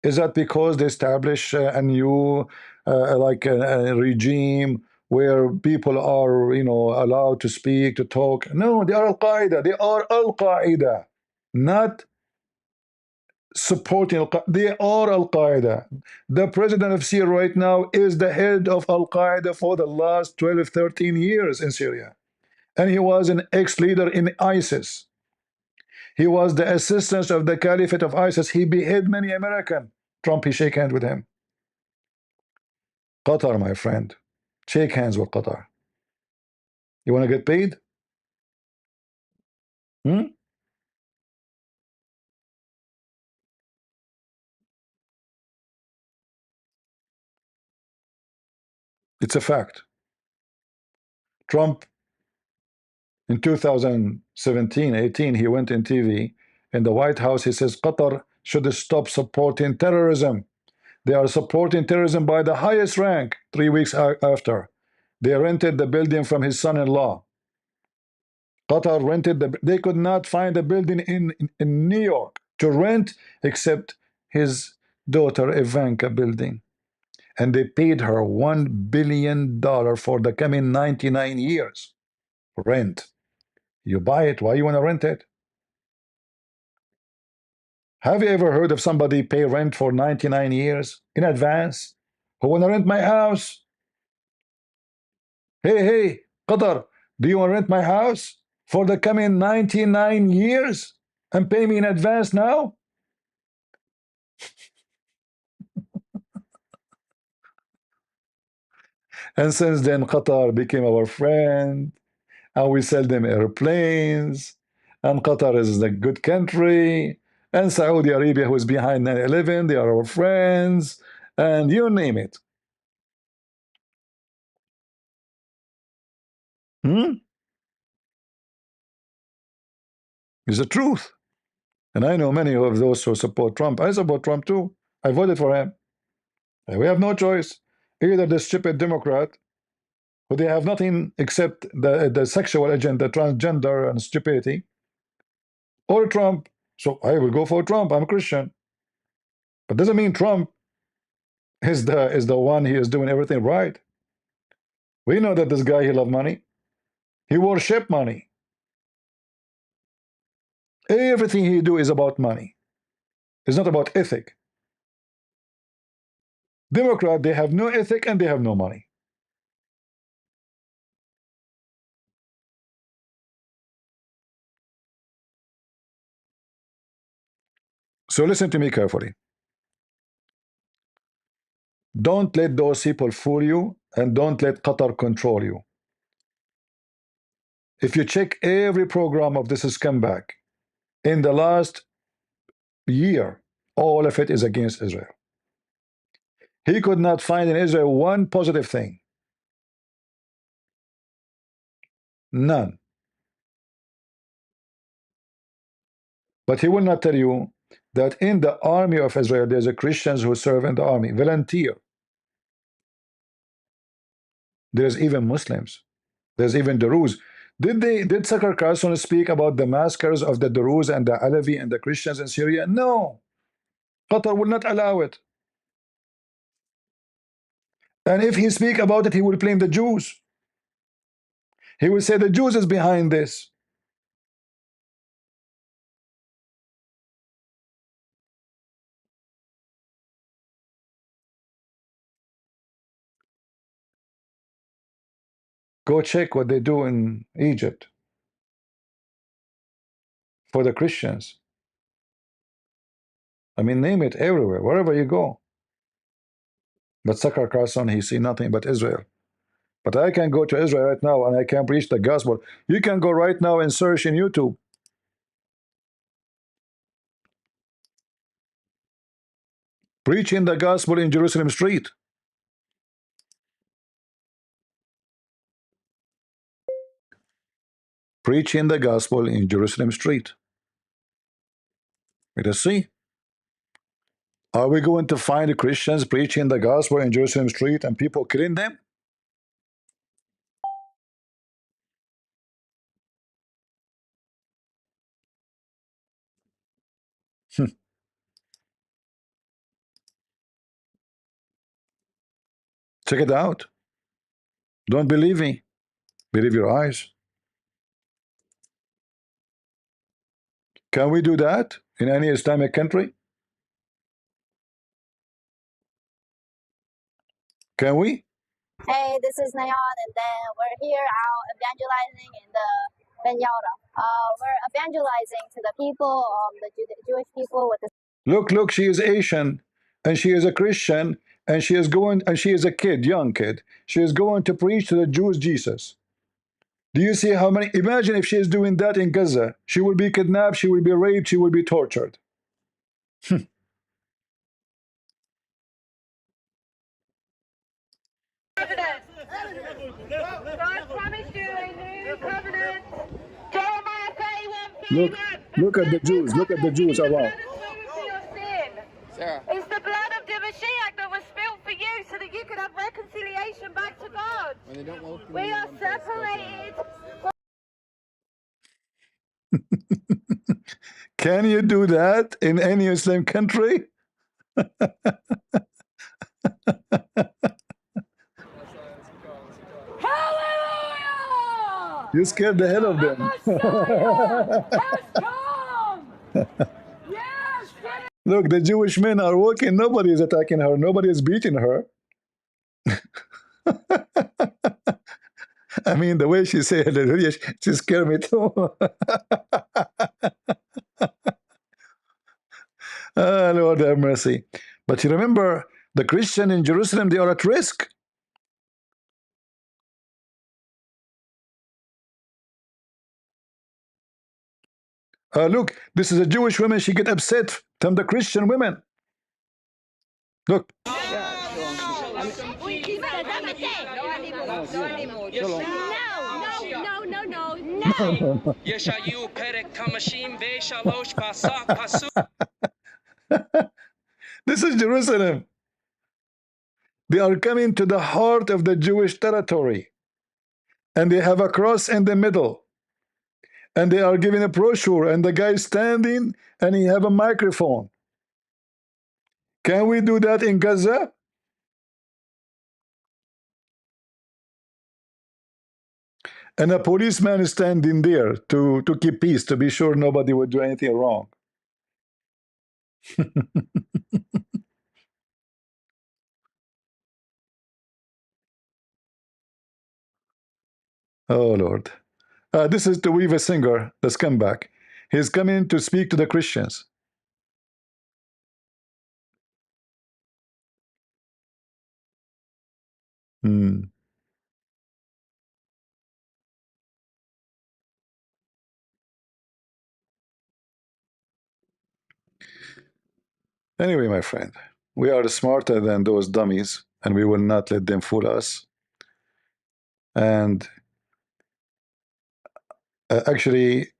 Is that because they establish a new like a regime where people are, you know, allowed to speak, to talk? No, they are Al-Qaeda. They are Al-Qaeda, not supporting Al-Qaeda. They are Al-Qaeda. The president of Syria right now is the head of Al-Qaeda for the last 12, 13 years in Syria. And he was an ex-leader in ISIS. He was the assistant of the caliphate of ISIS. He beheaded many Americans. Trump, he shake hands with him. Qatar, my friend, shake hands with Qatar. You want to get paid? Hmm? It's a fact. Trump, in 2017, 18, he went in TV in the White House. He says Qatar should stop supporting terrorism. They are supporting terrorism by the highest rank. 3 weeks after, they rented the building from his son-in-law. Qatar rented they could not find a building in New York to rent except his daughter Ivanka building. And they paid her $1 billion for the coming 99 years. Rent. You buy it, why you want to rent it? Have you ever heard of somebody pay rent for 99 years in advance? Who want to rent my house? Hey, Qatar, do you want to rent my house for the coming 99 years and pay me in advance now? And since then, Qatar became our friend, and we sell them airplanes, and Qatar is a good country, and Saudi Arabia, who is behind 9/11, they are our friends, and you name it. It's the truth. And I know many of those who support Trump. I support Trump too. I voted for him. And we have no choice. Either the stupid Democrat, who they have nothing except the sexual agenda, transgender and stupidity, or Trump. So I will go for Trump. I'm a Christian. But doesn't mean Trump is the one he is doing everything right. We know that this guy, he love money. He worship money. Everything he do is about money. It's not about ethic. Democrat, they have no ethic and they have no money. So listen to me carefully. Don't let those people fool you, and don't let Qatar control you. If you check every program of this scumbag in the last year, all of it is against Israel. He could not find in Israel one positive thing. None. But he will not tell you that in the army of Israel, there's a Christians who serve in the army, volunteer. There's even Muslims. There's even Druze. Did Tucker Carlson speak about the massacres of the Druze and the Alawi and the Christians in Syria? No. Qatar will not allow it. And if he speak about it, he will blame the Jews. He will say the Jews is behind this. Go check what they do in Egypt for the Christians. I mean, name it everywhere, wherever you go. But Tucker Carlson, he see nothing but Israel. But I can go to Israel right now and I can preach the gospel. You can go right now and search in YouTube. Preaching the gospel in Jerusalem street. Preaching the gospel in Jerusalem street. Let us see. Are we going to find the Christians preaching the gospel in Jerusalem street and people killing them? Check it out. Don't believe me. Believe your eyes. Can we do that in any Islamic country? Can we? Hey, this is Nayan, and then we're here out evangelizing in the Ben Yauda. We're evangelizing to the people, the Jewish people with the. Look, she is Asian, and she is a Christian, and she is a kid, young kid. She is going to preach to the Jews Jesus. Do you see how many? Imagine if she is doing that in Gaza. She will be kidnapped, she will be raped, she will be tortured. Look at the Jews. Look at the Jews around. It's the blood of Dhimmi that was spilled for you so that you could have reconciliation back to God. We are separated. Can you do that in any Muslim country? Hallelujah! You scared the hell of them. Look, the Jewish men are walking. Nobody is attacking her. Nobody is beating her. I mean, the way she said hallelujah, she scared me too. Lord have mercy. But you remember, the Christian in Jerusalem, they are at risk. Look, this is a Jewish woman. She get upset from the Christian women. Look. This is Jerusalem. They are coming to the heart of the Jewish territory, and they have a cross in the middle, and they are giving a brochure, and the guy is standing and he have a microphone. Can we do that in Gaza? And a policeman is standing there to keep peace, to be sure nobody would do anything wrong. Oh, Lord. This is the Weaver Singer, the scumbag. He's coming to speak to the Christians. Anyway, my friend, we are smarter than those dummies, and we will not let them fool us. And actually,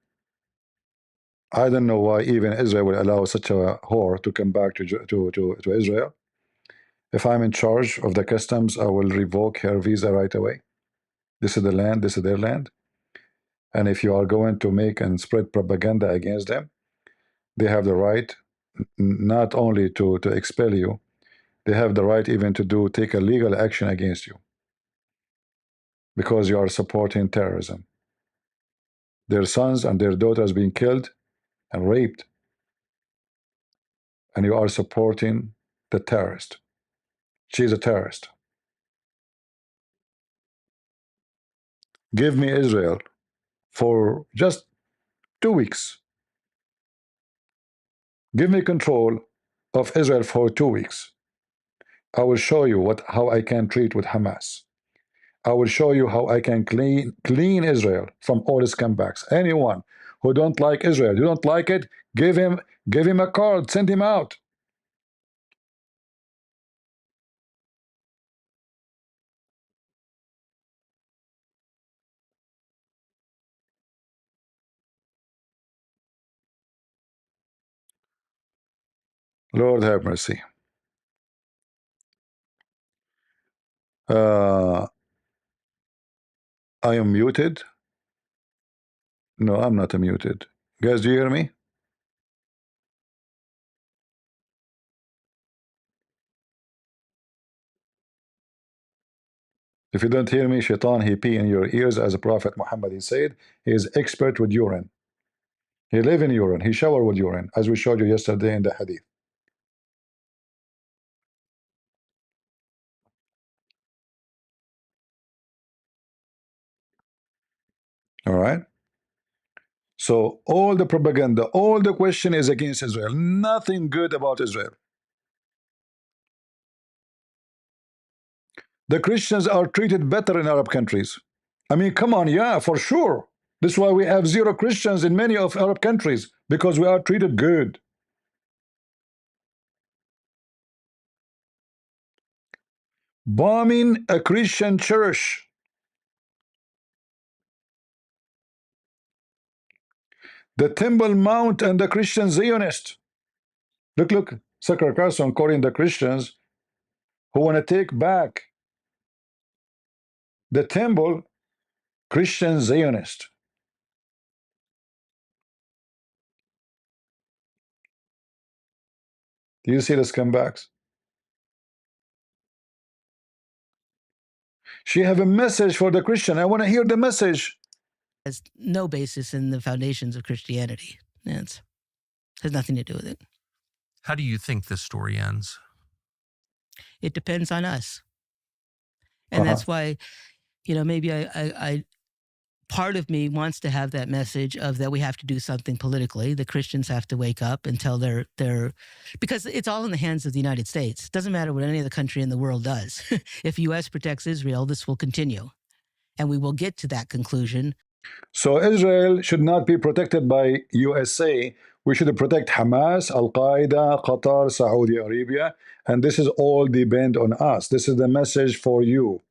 I don't know why even Israel will allow such a whore to come back to Israel. If I'm in charge of the customs, I will revoke her visa right away. This is the land, this is their land. And if you are going to make and spread propaganda against them, they have the right not only to expel you, they have the right even to take a legal action against you because you are supporting terrorism. Their sons and their daughters being killed and raped, and you are supporting the terrorist. She's a terrorist. Give me Israel for just 2 weeks. Give me control of Israel for 2 weeks. I will show you how I can treat with Hamas. I will show you how I can clean Israel from all its comebacks. Anyone who don't like Israel, you don't like it, give him a card, send him out. Lord have mercy. I am muted. No, I'm not muted. Guys, do you hear me? If you don't hear me, shaitan, he pee in your ears, as the Prophet Muhammad, he said, he is expert with urine. He live in urine, he shower with urine, as we showed you yesterday in the hadith. All right. So all the propaganda, all the question is against Israel. Nothing good about Israel. The Christians are treated better in Arab countries. I mean, come on, yeah, for sure. This is why we have zero Christians in many of Arab countries, because we are treated good. Bombing a Christian church. The Temple Mount and the Christian Zionist. Look, Tucker Carlson calling the Christians who want to take back the temple Christian Zionist. Do you see the scumbags? She have a message for the Christian. I want to hear the message. Has no basis in the foundations of Christianity. It has nothing to do with it. How do you think this story ends? It depends on us. And that's why, maybe I part of me wants to have that message of that we have to do something politically. The Christians have to wake up and tell their because it's all in the hands of the United States. It doesn't matter what any other country in the world does. If U.S. protects Israel, this will continue. And we will get to that conclusion. So Israel should not be protected by USA. We should protect Hamas, Al-Qaeda, Qatar, Saudi Arabia, and this is all depend on us. This is the message for you.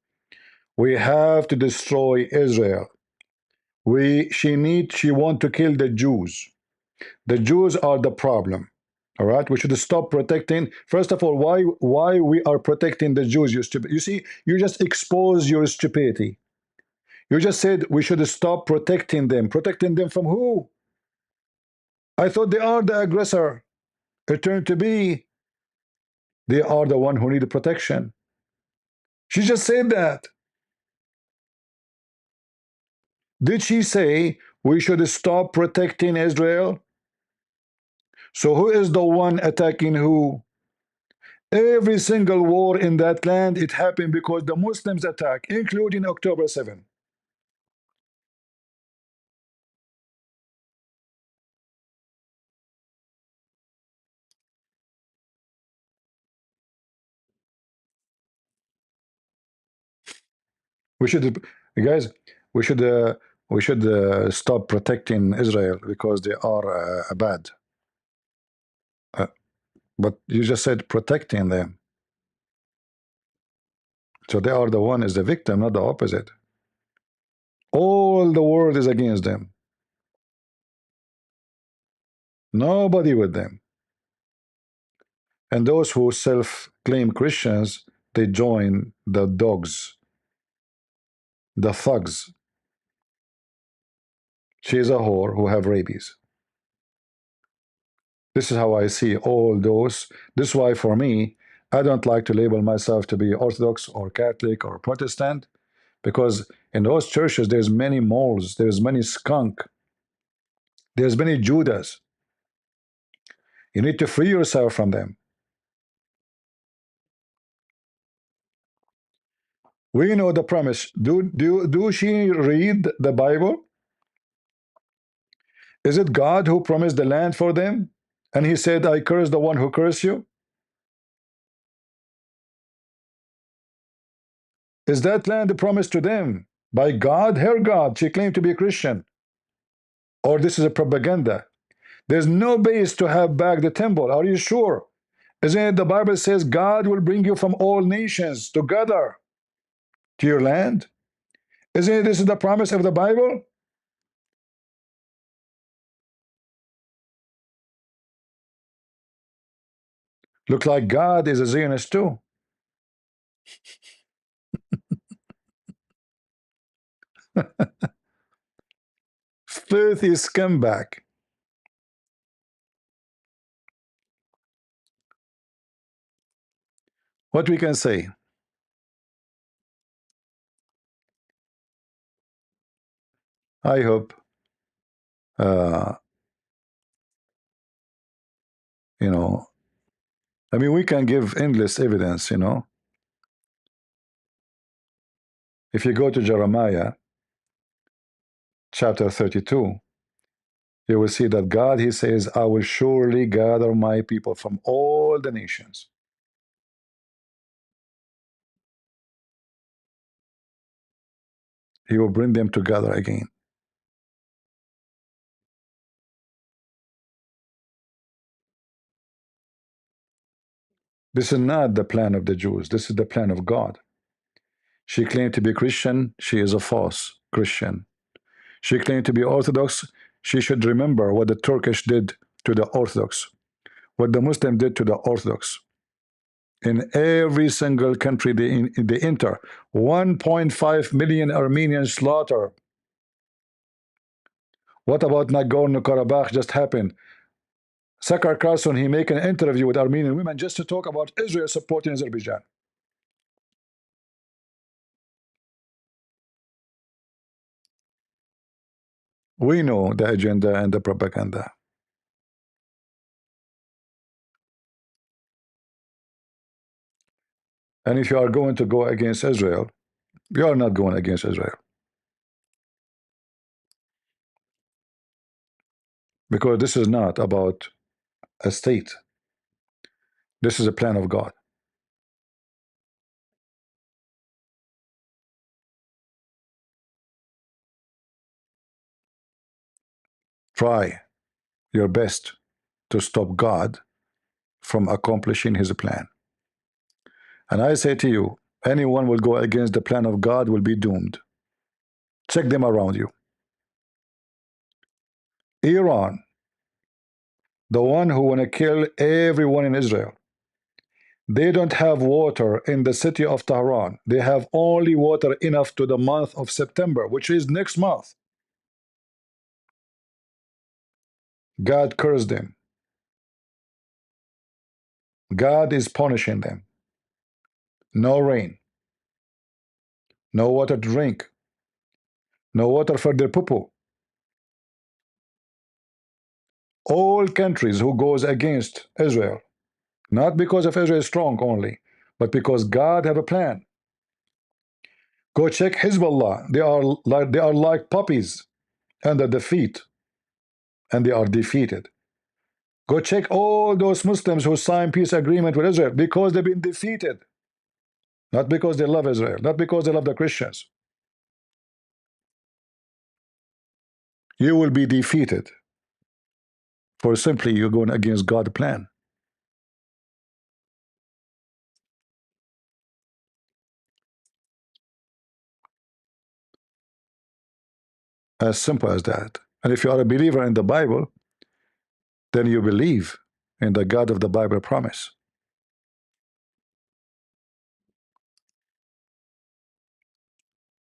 We have to destroy Israel. She want to kill the Jews. The Jews are the problem. All right, we should stop protecting. First of all, why we are protecting the Jews? You see, you just expose your stupidity. You just said we should stop protecting them. Protecting them from who? I thought they are the aggressor. It turned to be they are the one who need protection. She just said that. Did she say we should stop protecting Israel? So who is the one attacking who? Every single war in that land, it happened because the Muslims attack, including October 7. We should, guys, we should stop protecting Israel because they are bad. But you just said protecting them. So they are the one is the victim, not the opposite. All the world is against them. Nobody with them. And those who self-claim Christians, they join the dogs, the thugs. She's a whore who have rabies. This is how I see all those. This is why for me, I don't like to label myself to be Orthodox or Catholic or Protestant, because in those churches there's many moles, there's many skunk, there's many Judas. You need to free yourself from them. We know the promise. Do she read the Bible? Is it God who promised the land for them? And he said, I curse the one who curse you? Is that land promised to them by God, her God? She claimed to be a Christian. Or this is a propaganda. There's no base to have back the temple. Are you sure? Isn't it the Bible says God will bring you from all nations together to your land? Isn't it this is the promise of the Bible? Looks like God is a Zionist too. Filthy scumbag. What we can say? I hope, you know, I mean, we can give endless evidence, you know. If you go to Jeremiah chapter 32, you will see that God, he says, I will surely gather my people from all the nations. He will bring them together again. This is not the plan of the Jews. This is the plan of God. She claimed to be Christian. She is a false Christian. She claimed to be Orthodox. She should remember what the Turkish did to the Orthodox, what the Muslim did to the Orthodox. In every single country they enter, 1.5 million Armenians slaughter. What about Nagorno-Karabakh just happened? Tucker Carlson, he make an interview with Armenian women just to talk about Israel supporting Azerbaijan. We know the agenda and the propaganda. And if you are going to go against Israel, you are not going against Israel. Because this is not about a state. This is a plan of God. Try your best to stop God from accomplishing his plan. And I say to you, anyone will go against the plan of God will be doomed. Check them around you. Iran, the one who want to kill everyone in Israel, they don't have water in the city of Tehran. They have only water enough to the month of September, which is next month. God cursed them. God is punishing them. No rain, no water to drink, no water for their poo-poo. All countries who goes against Israel, not because of Israel is strong only, but because God have a plan. Go check Hezbollah. They are like puppies under the feet, and they are defeated. Go check all those Muslims who signed peace agreement with Israel because they've been defeated. Not because they love Israel, not because they love the Christians. You will be defeated for simply you're going against God's plan. As simple as that. And if you are a believer in the Bible, then you believe in the God of the Bible promise.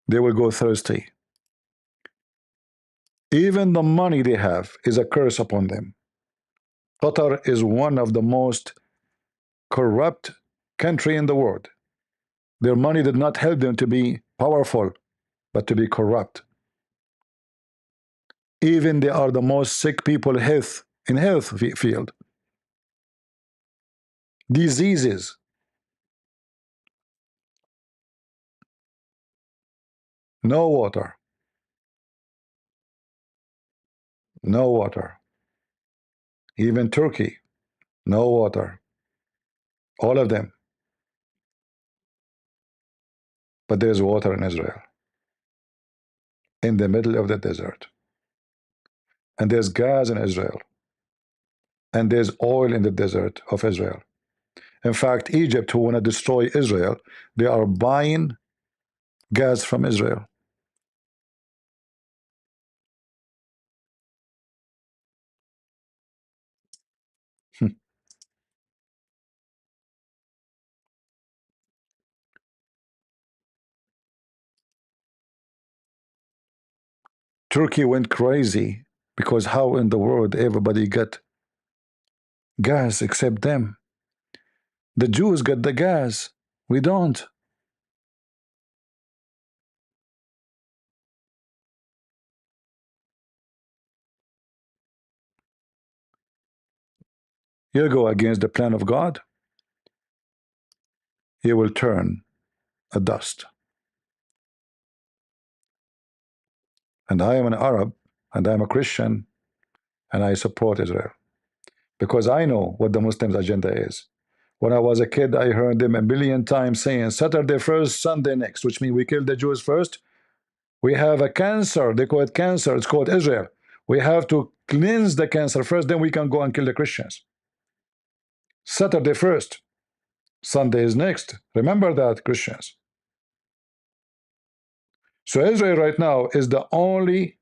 They will go thirsty. Even the money they have is a curse upon them. Qatar is one of the most corrupt country in the world. Their money did not help them to be powerful, but to be corrupt. Even they are the most sick people in health field. Diseases. No water. No water. Even Turkey. No water. All of them. But there's water in Israel. In the middle of the desert. And there's gas in Israel. And there's oil in the desert of Israel. In fact, Egypt, who want to destroy Israel, they are buying gas from Israel. Turkey went crazy because how in the world everybody got gas except them? The Jews got the gas. We don't. You go against the plan of God, He will turn a dust. And I am an Arab, and I am a Christian, and I support Israel because I know what the Muslims' agenda is. When I was a kid, I heard them a million times saying Saturday first, Sunday next, which means we kill the Jews first. We have a cancer, they call it cancer, it's called Israel. We have to cleanse the cancer first, then we can go and kill the Christians. Saturday first, Sunday is next. Remember that, Christians. So Israel right now is the only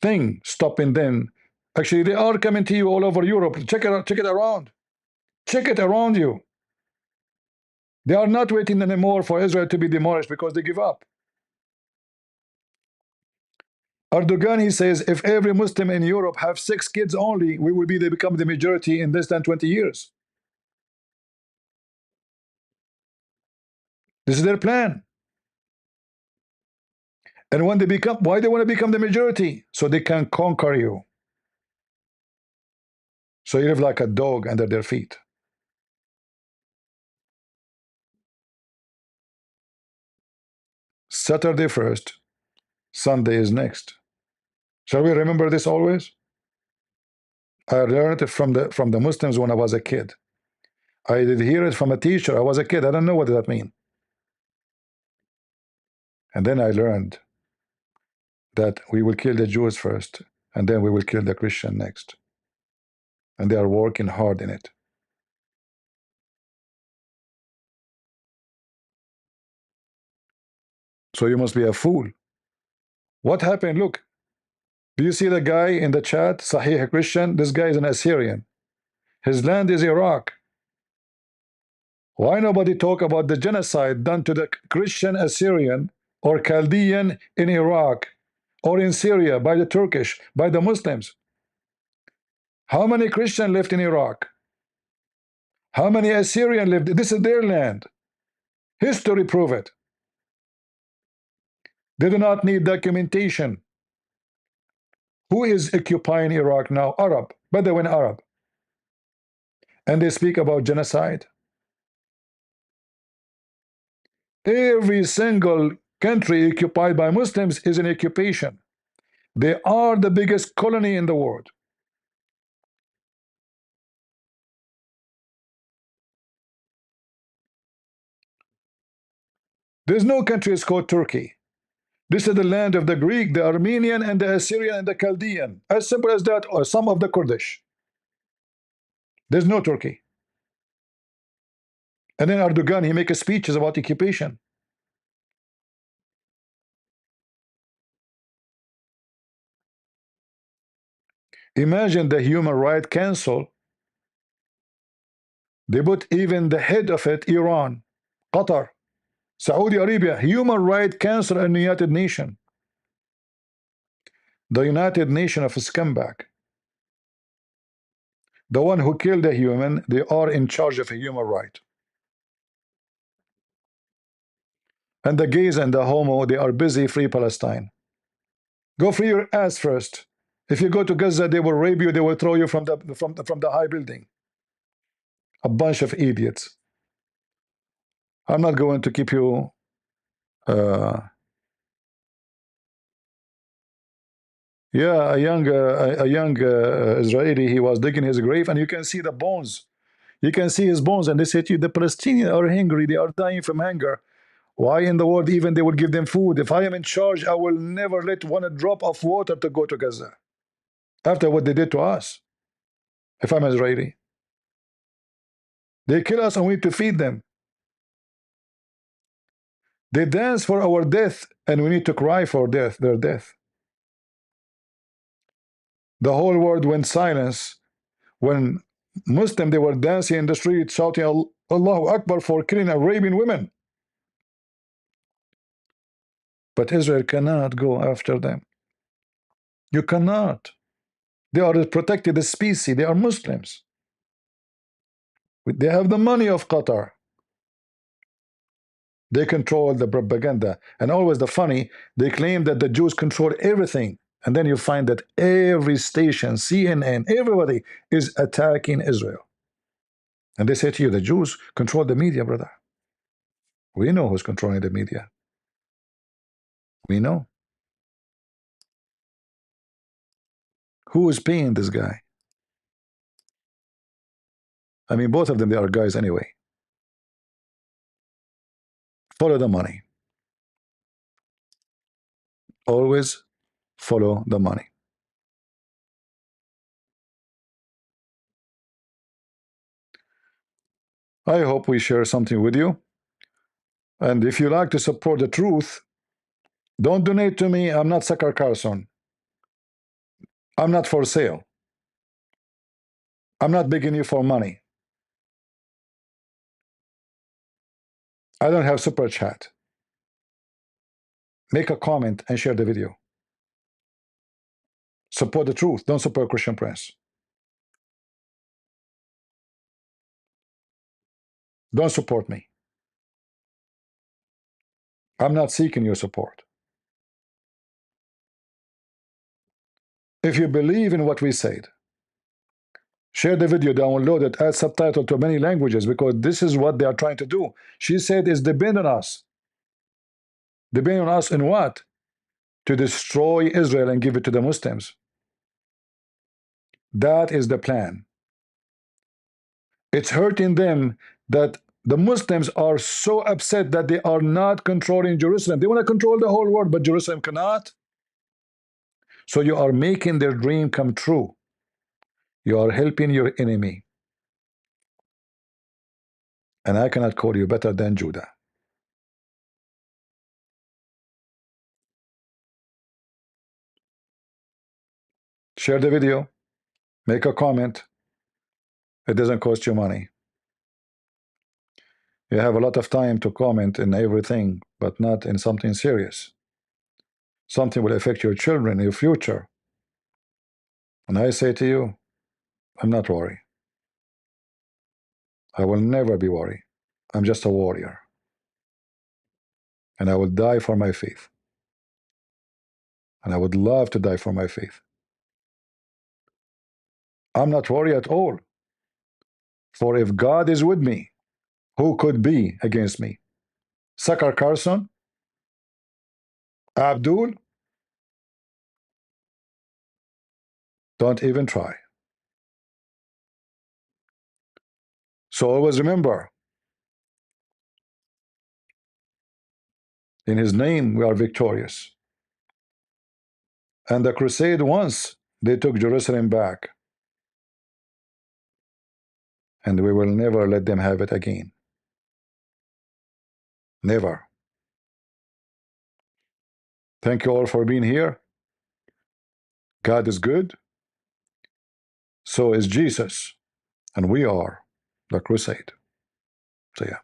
thing stopping them. Actually, they are coming to you all over Europe. Check it out, check it around. Check it around you. They are not waiting anymore for Israel to be demolished because they give up. Erdogan, he says, if every Muslim in Europe have 6 kids only, we will they become the majority in less than 20 years. This is their plan. And when they become, why they want to become the majority? So they can conquer you. So you live like a dog under their feet. Saturday first, Sunday is next. Shall we remember this always? I learned it from the Muslims when I was a kid. I did hear it from a teacher. I was a kid. I don't know what that means. And then I learned that we will kill the Jews first, and then we will kill the Christian next. And they are working hard in it. So you must be a fool. What happened? Look, do you see the guy in the chat, Sahih Christian? This guy is an Assyrian. His land is Iraq. Why nobody talk about the genocide done to the Christian Assyrian or Chaldean in Iraq or in Syria by the Turkish, by the Muslims? How many Christians lived in Iraq? How many Assyrian lived? This is their land. History prove it. They do not need documentation. Who is occupying Iraq now? Arab, Bedouin Arab. And they speak about genocide. Every single country occupied by Muslims is an occupation. They are the biggest colony in the world. There's no country is called Turkey. This is the land of the Greek, the Armenian, and the Assyrian, and the Chaldean. As simple as that, or some of the Kurdish. There's no Turkey. And then Erdogan, he makes speeches about occupation. Imagine the Human Rights Council. They put even the head of it, Iran, Qatar, Saudi Arabia, Human Rights Council and the United Nations. The United Nations of scumbag. The one who killed a human, they are in charge of a human right. And the gays and the homo, they are busy free Palestine. Go free your ass first. If you go to Gaza, they will rape you, they will throw you from the high building. A bunch of idiots. I'm not going to keep you yeah, a young Israeli, he was digging his grave, and you can see the bones. You can see his bones, and they say to you, the Palestinians are hungry, they are dying from hunger. Why in the world even they would give them food? If I am in charge, I will never let one drop of water to go to Gaza. After what they did to us, if I'm Israeli. They kill us and we need to feed them. They dance for our death, and we need to cry for death, their death. The whole world went silence when Muslim, they were dancing in the street, shouting Allahu Akbar for killing Arabian women. But Israel cannot go after them. You cannot. They are a protected species. They are Muslims. They have the money of Qatar. They control the propaganda. And always the funny, they claim that the Jews control everything. And then you find that every station, CNN, everybody is attacking Israel. And they say to you, the Jews control the media, brother. We know who's controlling the media. We know. Who is paying this guy? I mean, both of them, they are guys anyway. Follow the money. Always follow the money. I hope we share something with you. And if you like to support the truth, don't donate to me. I'm not Tucker Carlson. I'm not for sale. I'm not begging you for money. I don't have super chat. Make a comment and share the video. Support the truth. Don't support Christian Prince. Don't support me. I'm not seeking your support. If you believe in what we said, share the video, download it, add subtitle to many languages, because this is what they are trying to do. She said it's depend on us. Depend on us in what? To destroy Israel and give it to the Muslims. That is the plan. It's hurting them that the Muslims are so upset that they are not controlling Jerusalem. They want to control the whole world, but Jerusalem cannot. So you are making their dream come true. You are helping your enemy. And I cannot call you better than Judah. Share the video. Make a comment. It doesn't cost you money. You have a lot of time to comment in everything, but not in something serious. Something will affect your children, your future. And I say to you, I'm not worried. I will never be worried. I'm just a warrior. And I will die for my faith. And I would love to die for my faith. I'm not worried at all. For if God is with me, who could be against me? Tucker Carlson? Abdul? Don't even try. So always remember, in his name we are victorious. And the crusade, once they took Jerusalem back, and we will never let them have it again. Never. Thank you all for being here. God is good. So is Jesus. And we are the crusade. So yeah.